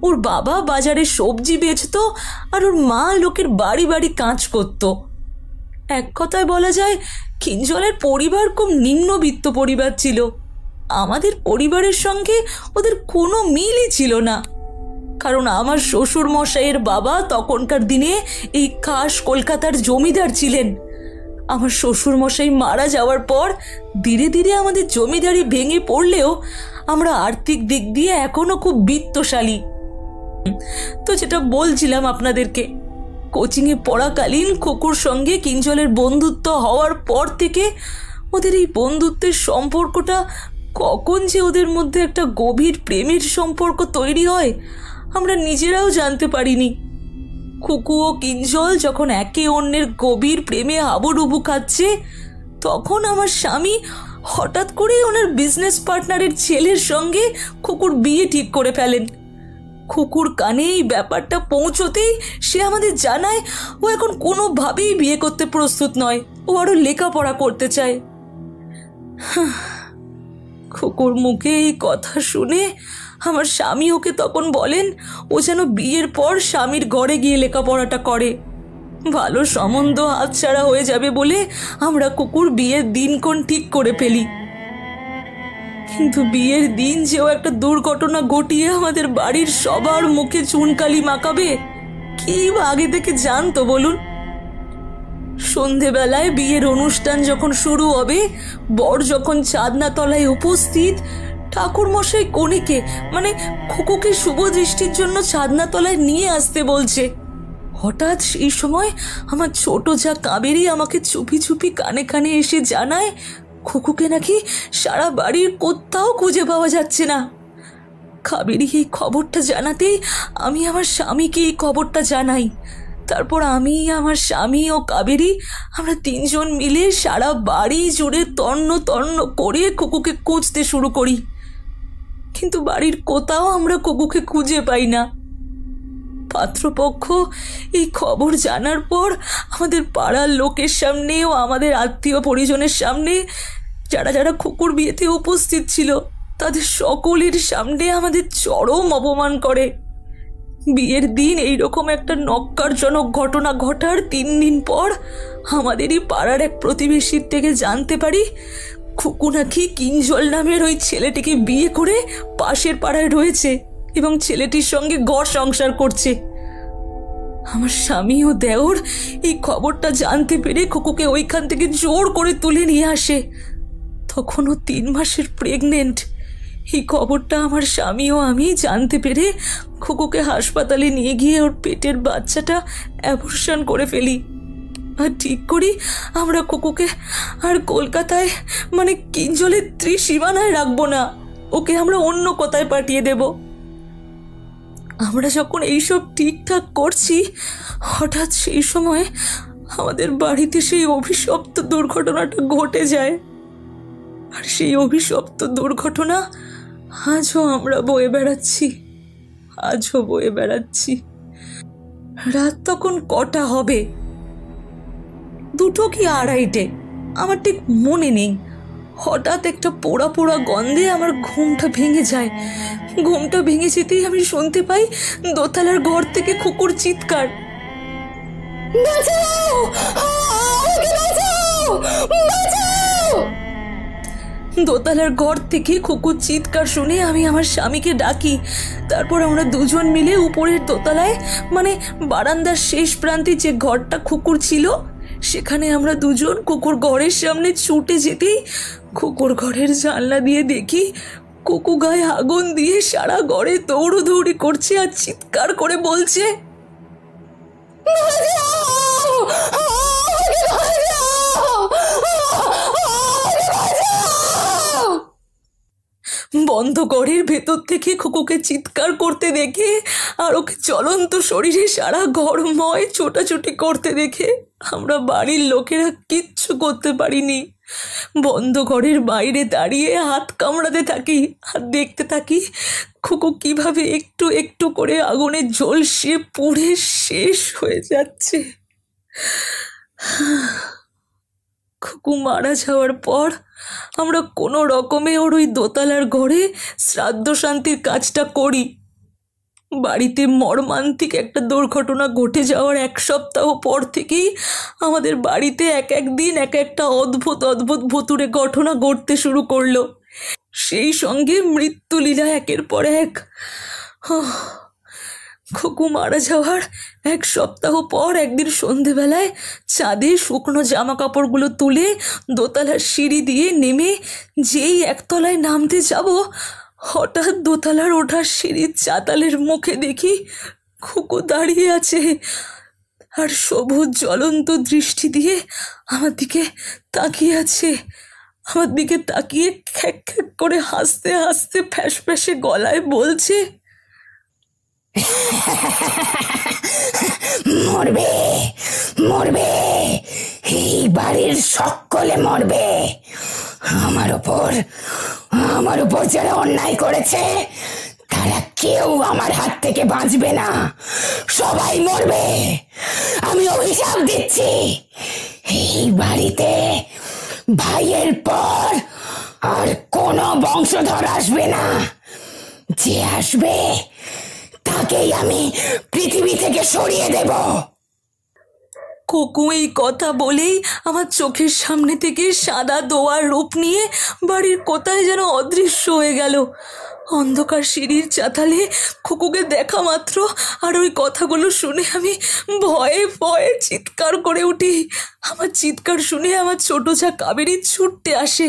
ওর বাবা বাজারে সবজি বেচতো, আর ওর মা লোকের বাড়ি বাড়ি কাজ করতো। এক কথায় বলা যায় কিঞ্জলের পরিবার খুব নিম্নবিত্ত পরিবার ছিল। আমাদের পরিবারের সঙ্গে ওদের কোনো মিলই ছিল না, কারণ আমার শ্বশুর মশাইয়ের বাবা তখনকার দিনে এই খাস কলকাতার জমিদার ছিলেন। আমার শ্বশুর মশাই মারা যাওয়ার পর ধীরে ধীরে আমাদের জমিদারি ভেঙে পড়লেও আমরা আর্থিক দিক দিয়ে এখনো খুব বিত্তশালী। তো যেটা বলছিলাম আপনাদেরকে, কোচিংয়ে পড়াকালীন খুকুর সঙ্গে কিঞ্জলের বন্ধুত্ব হওয়ার পর থেকে ওদের এই বন্ধুত্বের সম্পর্কটা কখন যে ওদের মধ্যে একটা গভীর প্রেমের সম্পর্ক তৈরি হয় আমরা নিজেরাও জানতে পারিনি। খুকু ও কিঞ্জল যখন একে অন্যের গভীর প্রেমে হাবুডুবু খাচ্ছে, তখন আমার স্বামী হঠাৎ করে ওনার বিজনেস পার্টনারের ছেলের সঙ্গে খুকুর বিয়ে ঠিক করে ফেলেন। খুকুর কানে এই ব্যাপারটা পৌঁছতেই সে আমাদের জানায় ও এখন কোনোভাবেই বিয়ে করতে প্রস্তুত নয়, ও আরো লেখাপড়া করতে চায়। খুকুর মুখে এই কথা শুনে আমার স্বামী ওকে তখন বলেন ও যেন বিয়ের পর স্বামীর ঘরে গিয়ে লেখাপড়াটা করে। ভালো সম্বন্ধ হাতছাড়া হয়ে যাবে বলে আমরা খুকুর বিয়ের দিনক্ষণ ঠিক করে ফেলি। কিন্তু বিয়ের দিন যেও একটা দুর্ঘটনা ঘটিয়ে আমাদের বাড়ির সবার মুখে চুনকালি মাখাবে, কি আগে থেকে জানতো বলুন? সন্ধেবেলায় বিয়ের অনুষ্ঠান যখন শুরু হবে, বর যখন চাঁদনাতলায় উপস্থিত, ঠাকুর মশাই কনেকে মানে খুকুকে শুভ দৃষ্টির জন্য চাঁদনাতলায় নিয়ে আসতে বলছে। হঠাৎ সেই সময় আমার ছোট যা কাবেরী আমাকে চুপি চুপি কানে কানে এসে জানায় খুকুকে নাকি সারা বাড়ির কোথাও খুঁজে পাওয়া যাচ্ছে না। কাবেরী এই খবরটা জানাতেই আমি আমার স্বামীকে এই খবরটা জানাই। তারপর আমি, আমার স্বামী ও কাবেরী আমরা তিনজন মিলে সারা বাড়ি জুড়ে তন্ন তন্ন করে কুকুকে খুঁজতে শুরু করি, কিন্তু বাড়ির কোথাও আমরা কুকুকে খুঁজে পাই না। পাত্রপক্ষ এই খবর জানার পর আমাদের পাড়ার লোকের সামনে ও আমাদের আত্মীয় পরিজনের সামনে, যারা যারা কুকুর বিয়েতে উপস্থিত ছিল তাদের সকলের সামনে আমাদের চরম অপমান করে। বিয়ের দিন এইরকম একটা নক্কারজনক ঘটনা ঘটার 3 দিন পর আমাদেরই পাড়ার এক প্রতিবেশীর থেকে জানতে পারি খুকু নাকি কিঞ্জল নামের ওই ছেলেটিকে বিয়ে করে পাশের পাড়ায় রয়েছে এবং ছেলেটির সঙ্গে ঘর সংসার করছে। আমার স্বামী ও দেওর এই খবরটা জানতে পেরে খুকুকে ওইখান থেকে জোর করে তুলে নিয়ে আসে। তখনও 3 মাসের প্রেগনেন্ট। এই খবরটা আমার স্বামী ও আমি জানতে পেরে খুকুকে হাসপাতালে নিয়ে গিয়ে ওর পেটের বাচ্চাটা অ্যাবর্শন করে ফেলি। আর ঠিক করি আমরা কুকুকে আর কলকাতায় মানে কিঞ্জলের ত্রিসীমানায় রাখবো না, ওকে আমরা অন্য কোথায় পাঠিয়ে দেব। আমরা যখন এইসব ঠিকঠাক করছি, হঠাৎ সেই সময় আমাদের বাড়িতে সেই অভিশপ্ত দুর্ঘটনাটা ঘটে যায়। আর সেই অভিশপ্ত দুর্ঘটনা আজও আমরা বয়ে বেড়াচ্ছি। রাত তখন কটা হবে, 2 কি 2:30, আমার ঠিক মনে নেই। হঠাৎ একটা পোড়া পোড়া গন্ধে আমার ঘুমটা ভেঙে যায়। ঘুমটা ভেঙে যেতেই আমি শুনতে পাই দোতলার ঘর থেকে খুকুর চিৎকার, দোতলার ঘর থেকে খুকুর চিৎকার শুনে আমি আমার স্বামীকে ডাকি। তারপর আমরা দুজন মিলে উপরের দোতলায় মানে বারান্দার শেষ প্রান্তে যে ঘরটা খুকুর ছিল সেখানে আমরা দুজন কুকুর ঘরের সামনে ছুটে যেতেই কুকুর ঘরের জানলা দিয়ে দেখি কুকু গায়ে আগুন দিয়ে সারা ঘরে দৌড়দৌড়ি করছে আর চিৎকার করে বলছে, বন্ধ ঘরের ভেতর থেকে খুকুকে চিৎকার করতে দেখে আর ওকে চলন্ত শরীরে সারা ঘরময় ছোটাছুটি করতে দেখে আমরা বাড়ির লোকেরা কিচ্ছু করতে পারিনি। বন্ধ ঘরের বাইরে দাঁড়িয়ে হাত কামড়াতে থাকি আর দেখতে থাকি খুকু কিভাবে একটু একটু করে আগুনে ঝলসে পুড়ে শেষ হয়ে যাচ্ছে। খুকু মারা যাওয়ার পর আমরা কোনো রকমে ওর ওই দোতলার ঘরে শ্রাদ্ধ শান্তির কাজটা করি। বাড়িতে মর্মান্তিক একটা দুর্ঘটনা ঘটে যাওয়ার 1 সপ্তাহ পর থেকেই আমাদের বাড়িতে এক একদিন এক একটা অদ্ভুত ভুতুড়ে ঘটনা ঘটতে শুরু করলো। সেই সঙ্গে মৃত্যুলীলা একের পর এক। খুকু মারা যাওয়ার 1 সপ্তাহ পর একদিন সন্ধেবেলায় চাঁদে শুকনো জামা কাপড়গুলো তুলে দোতলার সিঁড়ি দিয়ে নেমে যেই 1 তলায় নামতে যাব, হঠাৎ দোতলার ওঠার সিঁড়ির চাতালের মুখে দেখি খুকু দাঁড়িয়ে আছে আর সবুজ জ্বলন্ত দৃষ্টি দিয়ে আমার দিকে তাকিয়ে আছে। আমার দিকে তাকিয়ে খ্যাক খ্যাক করে হাসতে হাসতে ফ্যাস ফ্যাসে গলায় বলছে, মরবে মরবে, এই বাড়ির সকলে মরবে। আমার উপর যারা অন্যায় করেছে তারা কেউ আমার হাত থেকে বাঁচবে না, সবাই মরবে। আমি অভিশাপ দিচ্ছি, এই বাড়িতে ভাইয়ের পর আর কোনো বংশধর আসবে না। যে আসবে তাকেই আমি পৃথিবী থেকে সরিয়ে দেব। খুকু এই কথা বলেই আমার চোখের সামনে থেকে সাদা দোয়ার রূপ নিয়ে বাড়ির কোথায় যেন অদৃশ্য হয়ে গেল। অন্ধকার সিঁড়ির চাতালে খুকুকে দেখা মাত্র আর ওই কথাগুলো শুনে আমি ভয়ে ভয়ে চিৎকার করে উঠি। আমার চিৎকার শুনে আমার ছোট যা কাবেরী ছুটতে আসে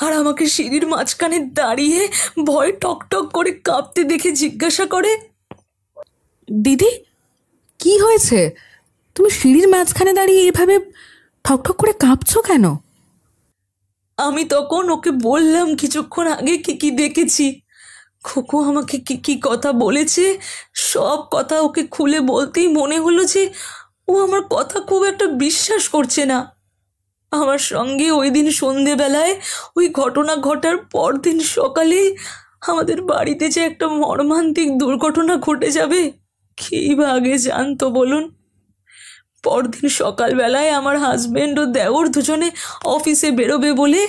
আর আমাকে সিঁড়ির মাঝখানে দাঁড়িয়ে ভয় টকটক করে কাঁপতে দেখে জিজ্ঞাসা করে, দিদি কি হয়েছে? তুমি সিঁড়ির মাঝখানে দাঁড়িয়ে এভাবে ঠকঠক করে কাঁপছো কেন? আমি তখন ওকে বললাম কিছুক্ষণ আগে কি কি দেখেছি। খোকো আমাকে কি কি কথা বলেছে, সব কথা ওকে খুলে বলতেই মনে হলো যে ও আমার কথা খুব একটা বিশ্বাস করছে না। আমার সঙ্গে ওই দিন সন্ধেবেলায় ওই ঘটনা ঘটার পরদিন সকালে আমাদের বাড়িতে যে একটা মর্মান্তিক দুর্ঘটনা ঘটে যাবে কেই বা আগে জানতো বলুন? পরদিন সকালবেলায় আমার হাজবেন্ড ও দেওর দুজনে অফিসে বেরোবে বলে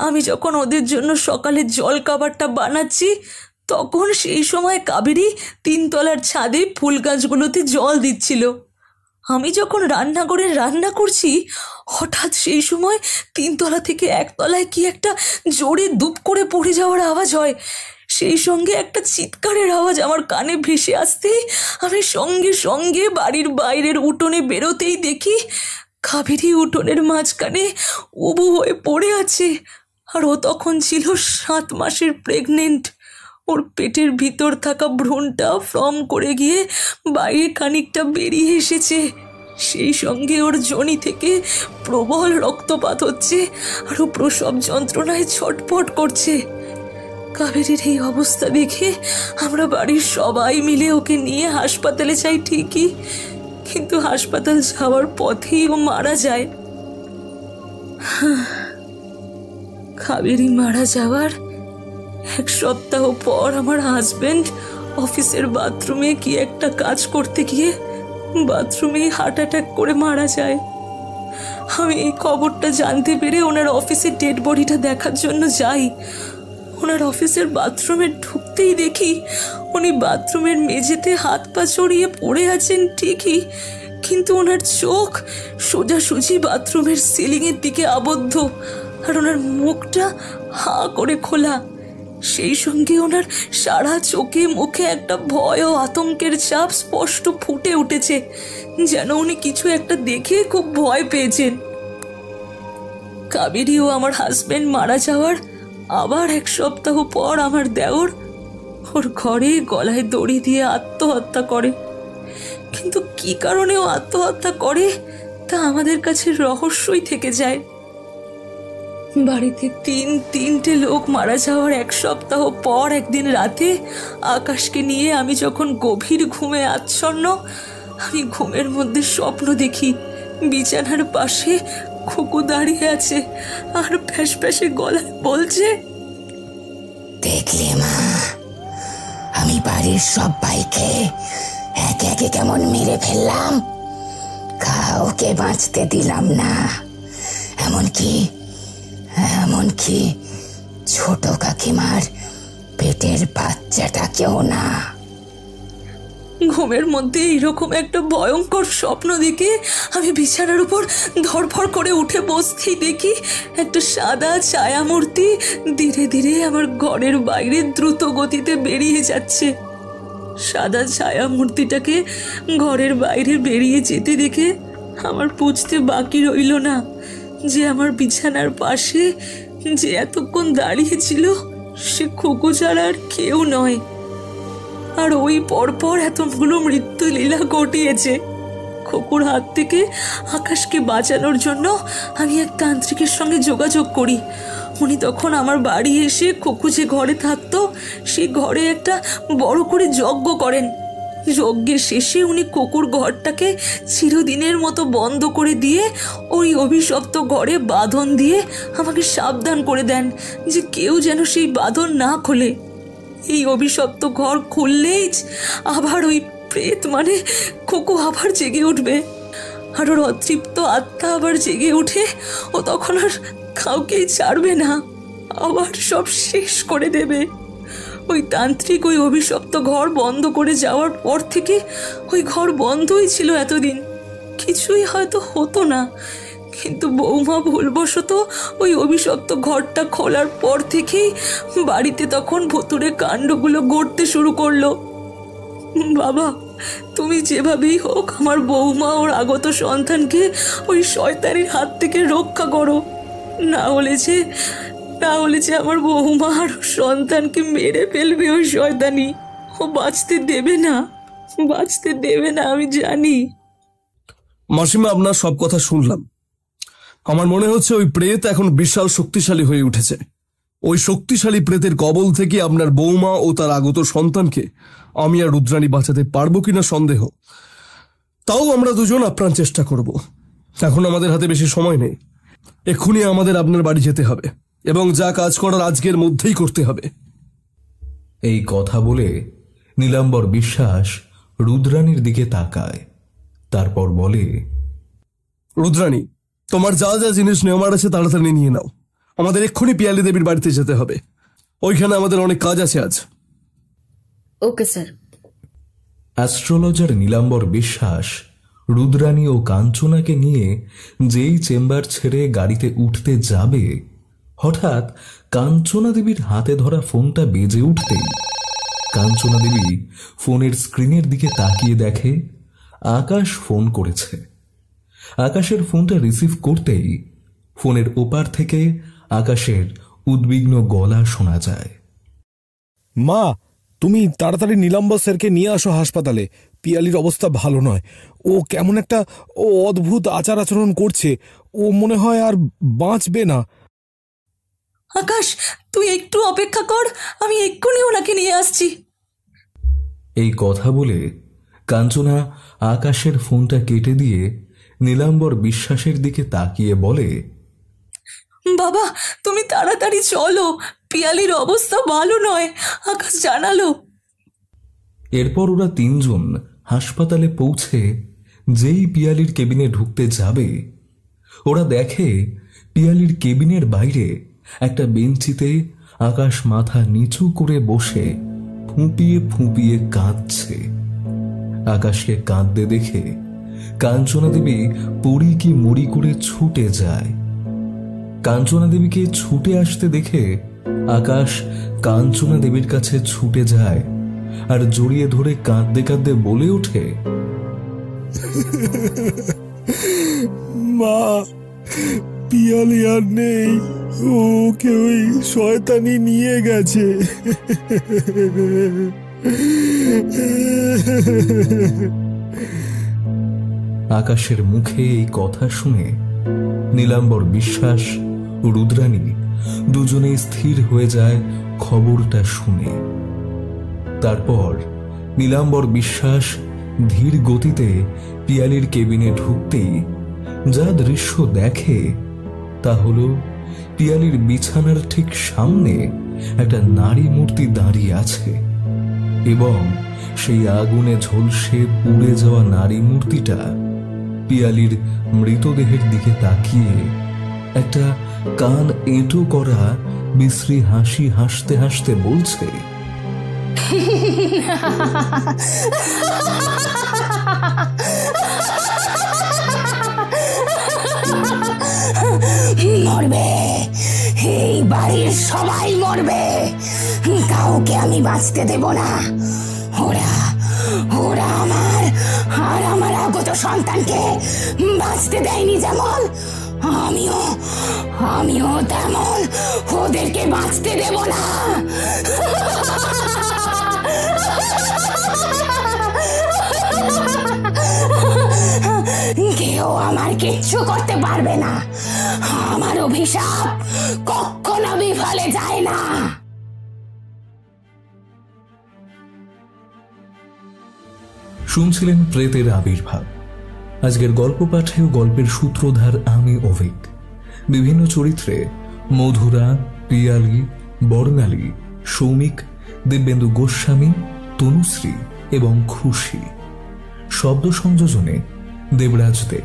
আমি যখন ওদের জন্য সকালে জল খাবারটা বানাচ্ছি, তখন সেই সময় কাবেরী 3 তলার ছাদে ফুল গাছগুলোতে জল দিচ্ছিল। আমি যখন রান্নাঘরে রান্না করছি, হঠাৎ সেই সময় 3 তলা থেকে 1 তলায় কি একটা জোরে দুপ করে পড়ে যাওয়ার আওয়াজ হয়। সেই সঙ্গে একটা চিৎকারের আওয়াজ আমার কানে ভেসে আসতেই আমি সঙ্গে সঙ্গে বাড়ির বাইরের উঠোনে বেরোতেই দেখি কাবেরী উঠোনের মাঝখানে উবু হয়ে পড়ে আছে। আর ও তখন ছিল 7 মাসের প্রেগনেন্ট। ওর পেটের ভিতর থাকা ভ্রূণটা ফর্ম করে গিয়ে বাইরে খানিকটা বেরিয়ে এসেছে। সেই সঙ্গে ওর যোনি থেকে প্রবল রক্তপাত হচ্ছে আর ও প্রসব যন্ত্রণায় ছটফট করছে। কাবেরীর এই অবস্থা দেখে আমরা বাড়ির সবাই মিলে ওকে নিয়ে হাসপাতালে যাই ঠিকই, কিন্তু হাসপাতাল যাওয়ার পথেই ও মারা যায়। কাবেরী মারা যাওয়ার 1 সপ্তাহ পর আমার হাজবেন্ড অফিসের বাথরুমে কি একটা কাজ করতে গিয়ে বাথরুমেই হার্ট অ্যাটাক করে মারা যায়। আমি এই খবরটা জানতে পেরে ওনার অফিসে ডেড বডিটা দেখার জন্য যাই। ওনার অফিসের বাথরুমে ঢুকতেই দেখি উনি বাথরুমের মেঝেতে হাত পা ছড়িয়ে পড়ে আছেন ঠিকই, কিন্তু ওনার চোখ সোজাসুজি বাথরুমের সিলিংয়ের দিকে আবদ্ধ আর ওনার মুখটা হা করে খোলা। সেই সঙ্গে ওনার সারা চোখে মুখে একটা ভয় ও আতঙ্কের ছাপ স্পষ্ট ফুটে উঠেছে, যেন উনি কিছু একটা দেখে খুব ভয় পেয়েছেন। কাবেরী ও আমার হাজবেন্ড মারা যাওয়ার আবার 1 সপ্তাহ পর আমার দেওর ওর ঘরে গলায় দড়ি দিয়ে আত্মহত্যা করে। কিন্তু কি কারণে ও আত্মহত্যা করে তা আমাদের কাছে রহস্যই থেকে যায়। বাড়িতে 3টে লোক মারা যাওয়ার 1 সপ্তাহ পর একদিন রাতে আকাশকে নিয়ে আমি যখন গভীর ঘুমে আচ্ছন্ন, আমি ঘুমের মধ্যে স্বপ্ন দেখি বিছানার পাশে খোকো দাঁড়িয়ে আছে আর ফ্যাস ফ্যাসে গলায় বলছে, দেখলে মা, আমি বাড়ির সবাইকে একে একে কেমন মেরে ফেললাম, কাউকে বাঁচতে দিলাম না, এমনকি ছোট কাকিমার পেটের বাচ্চাটাকেও না। ঘুমের মধ্যে এইরকম একটা ভয়ঙ্কর স্বপ্ন দেখে আমি বিছানার উপর ধড়ফড় করে উঠে বসতেই দেখি একটা সাদা ছায়ামূর্তি ধীরে ধীরে আমার ঘরের বাইরে দ্রুত গতিতে বেরিয়ে যাচ্ছে। সাদা ছায়ামূর্তিটাকে ঘরের বাইরে বেরিয়ে যেতে দেখে আমার বুঝতে বাকি রইল না যে আমার বিছানার পাশে যে এতক্ষণ দাঁড়িয়ে ছিল সে খোকো ছাড়া আর কেউ নয়। আর ওই পরপর এতগুলো মৃত্যু লীলা ঘটিয়েছে। খোকুর হাত থেকে আকাশকে বাঁচানোর জন্য আমি এক তান্ত্রিকের সঙ্গে যোগাযোগ করি। উনি তখন আমার বাড়ি এসে খোকু যে ঘরে থাকতো সেই ঘরে একটা বড় করে যজ্ঞ করেন। যজ্ঞের শেষে উনি খোকুর ঘরটাকে চিরদিনের মতো বন্ধ করে দিয়ে ওই অভিশপ্ত ঘরে বাঁধন দিয়ে আমাকে সাবধান করে দেন যে কেউ যেন সেই বাঁধন না খোলে। এই অভিশপ্ত ঘর খুললেই আবার ওই প্রেত মানে খোকো আবার জেগে উঠবে আর ওর অতৃপ্ত আত্মা আবার জেগে উঠে ও তখন আর কাউকেই ছাড়বে না, আবার সব শেষ করে দেবে। ওই তান্ত্রিক ওই অভিশপ্ত ঘর বন্ধ করে যাওয়ার পর থেকে ওই ঘর বন্ধই ছিল এতদিন, কিছুই হয়তো হতো না। কিন্তু বৌমা ভুলবশত ওই অভিশপ্ত ঘরটা খোলার পর থেকেই বাড়িতে তখন ভুতুড়ে কাণ্ডগুলো ঘটতে শুরু করলো। বাবা, তুমি যেভাবেই হোক আমার বৌমা ওর আগত সন্তানকে ওই শয়তানির হাত থেকে রক্ষা করো, না হলে যে আমার বৌমা আর সন্তানকে মেরে ফেলবে ওই শয়তানি। ও বাঁচতে দেবে না, আমি জানি। মাসিমা, আপনার সব কথা শুনলাম। আমার মনে হচ্ছে ওই প্রেত এখন বিশাল শক্তিশালী হয়ে উঠেছে। ওই শক্তিশালী প্রেতের কবল থেকে আপনার বৌমা ও তার আগত সন্তানকে আমি আর রুদ্রাণী বাঁচাতে পারবো কিনা সন্দেহ। তাও আমরা দুজন আপ্রাণ চেষ্টা করব। এখন আমাদের হাতে বেশি সময় নেই, এক্ষুনি আমাদের আপনার বাড়ি যেতে হবে এবং যা কাজ করার আজকের মধ্যেই করতে হবে। এই কথা বলে নীলাম্বর বিশ্বাস রুদ্রাণীর দিকে তাকায়, তারপর বলে, রুদ্রাণী, তোমার যা যা জিনিস নেওয়ার আছে তাড়াতাড়ি নিয়ে নাও। আমাদের এক্ষুনি পিয়ালি দেবীর বাড়িতে যেতে হবে, ওইখানে আমাদের অনেক কাজ আছে আজ। Okay sir. অ্যাস্ট্রোলজার নীলাম্বর বিশ্বাস রুদ্রাণী ও কাঞ্চনাকে নিয়ে যেই চেম্বার ছেড়ে গাড়িতে উঠতে যাবে, হঠাৎ কাঞ্চনা দেবীর হাতে ধরা ফোনটা বেজে উঠতেই কাঞ্চনা দেবী ফোনের স্ক্রিনের দিকে তাকিয়ে দেখে আকাশ ফোন করেছে। আকাশের ফোনটা রিসিভ করতেই ফোনের ওপার থেকে আকাশের উদ্বিগ্ন গলা শোনা যায়। মা, তুমি তাড়াতাড়ি নীলাম্বর স্যারকে নিয়ে আসো হাসপাতালে। পিয়ালির অবস্থা ভালো নয়, ও কেমন একটা অদ্ভুত আচার আচরণ করছে, ও মনে হয় আর বাঁচবে না। আকাশ, তুই একটু অপেক্ষা কর, আমি এক্ষুনি ওনাকে নিয়ে আসছি। এই কথা বলে কাঞ্চনা আকাশের ফোনটা কেটে দিয়ে নীলাম্বর বিশ্বাসের দিকে তাকিয়ে বলে, বাবা, তুমি তাড়াতাড়ি চলো, পিয়ালির অবস্থা ভালো নয়, আকাশ জানালো। এরপর ওরা তিনজন হাসপাতালে পৌঁছে যেই পিয়ালির কেবিনে ঢুকতে যাবে, ওরা দেখে পিয়ালির কেবিনের বাইরে একটা বেঞ্চিতে আকাশ মাথা নিচু করে বসে ফুঁপিয়ে ফুঁপিয়ে কাঁদছে। আকাশকে কাঁদতে দেখে কাঞ্চনা দেবী পড়ি কি মরি করে ছুটে যায়। কাঞ্চনা দেবীকে ছুটে আসতে দেখে আকাশ কাঞ্চনা দেবীর কাছে ছুটে যায় আর জড়িয়ে ধরে কাঁদতে কাঁদতে বলে ওঠে, মা, পিয়ালি আর নেই, ওকে ওই শয়তানি নিয়ে গেছে। আকাশের মুখে এই কথা শুনে নীলাম্বর বিশ্বাস ও রুদ্রাণী দুজনেই স্থির হয়ে যায় খবরটা শুনে। তারপর নীলাম্বর বিশ্বাস ধীর গতিতে পিয়ালির কেবিনে ঢুকতেই যা দৃশ্য দেখে তা হলো পিয়ালির বিছানার ঠিক সামনে একটা নারী মূর্তি দাঁড়িয়ে আছে এবং সেই আগুনে ঝলসে পুড়ে যাওয়া নারী মূর্তিটা পিয়ালির মৃতদেহের দিকে তাকিয়ে একটা কান এঁটো করা বিশ্রী হাসি হাসতে হাসতে বলছে, মরবে, এই বাড়ির সবাই মরবে, কাউকে আমি বাঁচতে দেব না। ওরা ওরা আমার আর আমার আগত সন্তানকে বাঁচতে দেয়নি, যেমন আমিও তেমন ওদেরকে বাঁচতে দেব না। কেউ আমার কিচ্ছু করতে পারবে না, আমার অভিশাপ কখনো বিফলে যায় না। শুনছিলেন প্রেতের আবির্ভাব। আজকের গল্প পাঠে ও গল্পের সূত্রধার আমি অভিক। বিভিন্ন চরিত্রে মধুরা, পিয়ালি, বর্ণালী, সৌমিক, দিব্যেন্দু গোস্বামী, তনুশ্রী এবং খুশি। শব্দ সংযোজনে দেবরাজ দে,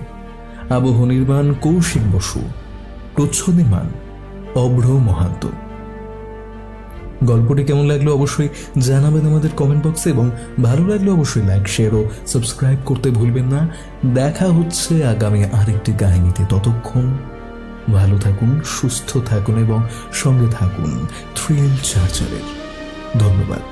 আবহ নির্মাণ কৌশিক বসু, প্রচ্ছন্নির্মাণ অভ্র মহান্ত। গল্পটি কেমন লাগলো অবশ্যই জানাবেন আমাদের কমেন্ট বক্সে এবং ভালো লাগলে অবশ্যই লাইক, শেয়ার ও সাবস্ক্রাইব করতে ভুলবেন না। দেখা হচ্ছে আগামী আরেকটি কাহিনীতে। ততক্ষণ ভালো থাকুন, সুস্থ থাকুন এবং সঙ্গে থাকুন থ্রিল চার্জারের। ধন্যবাদ।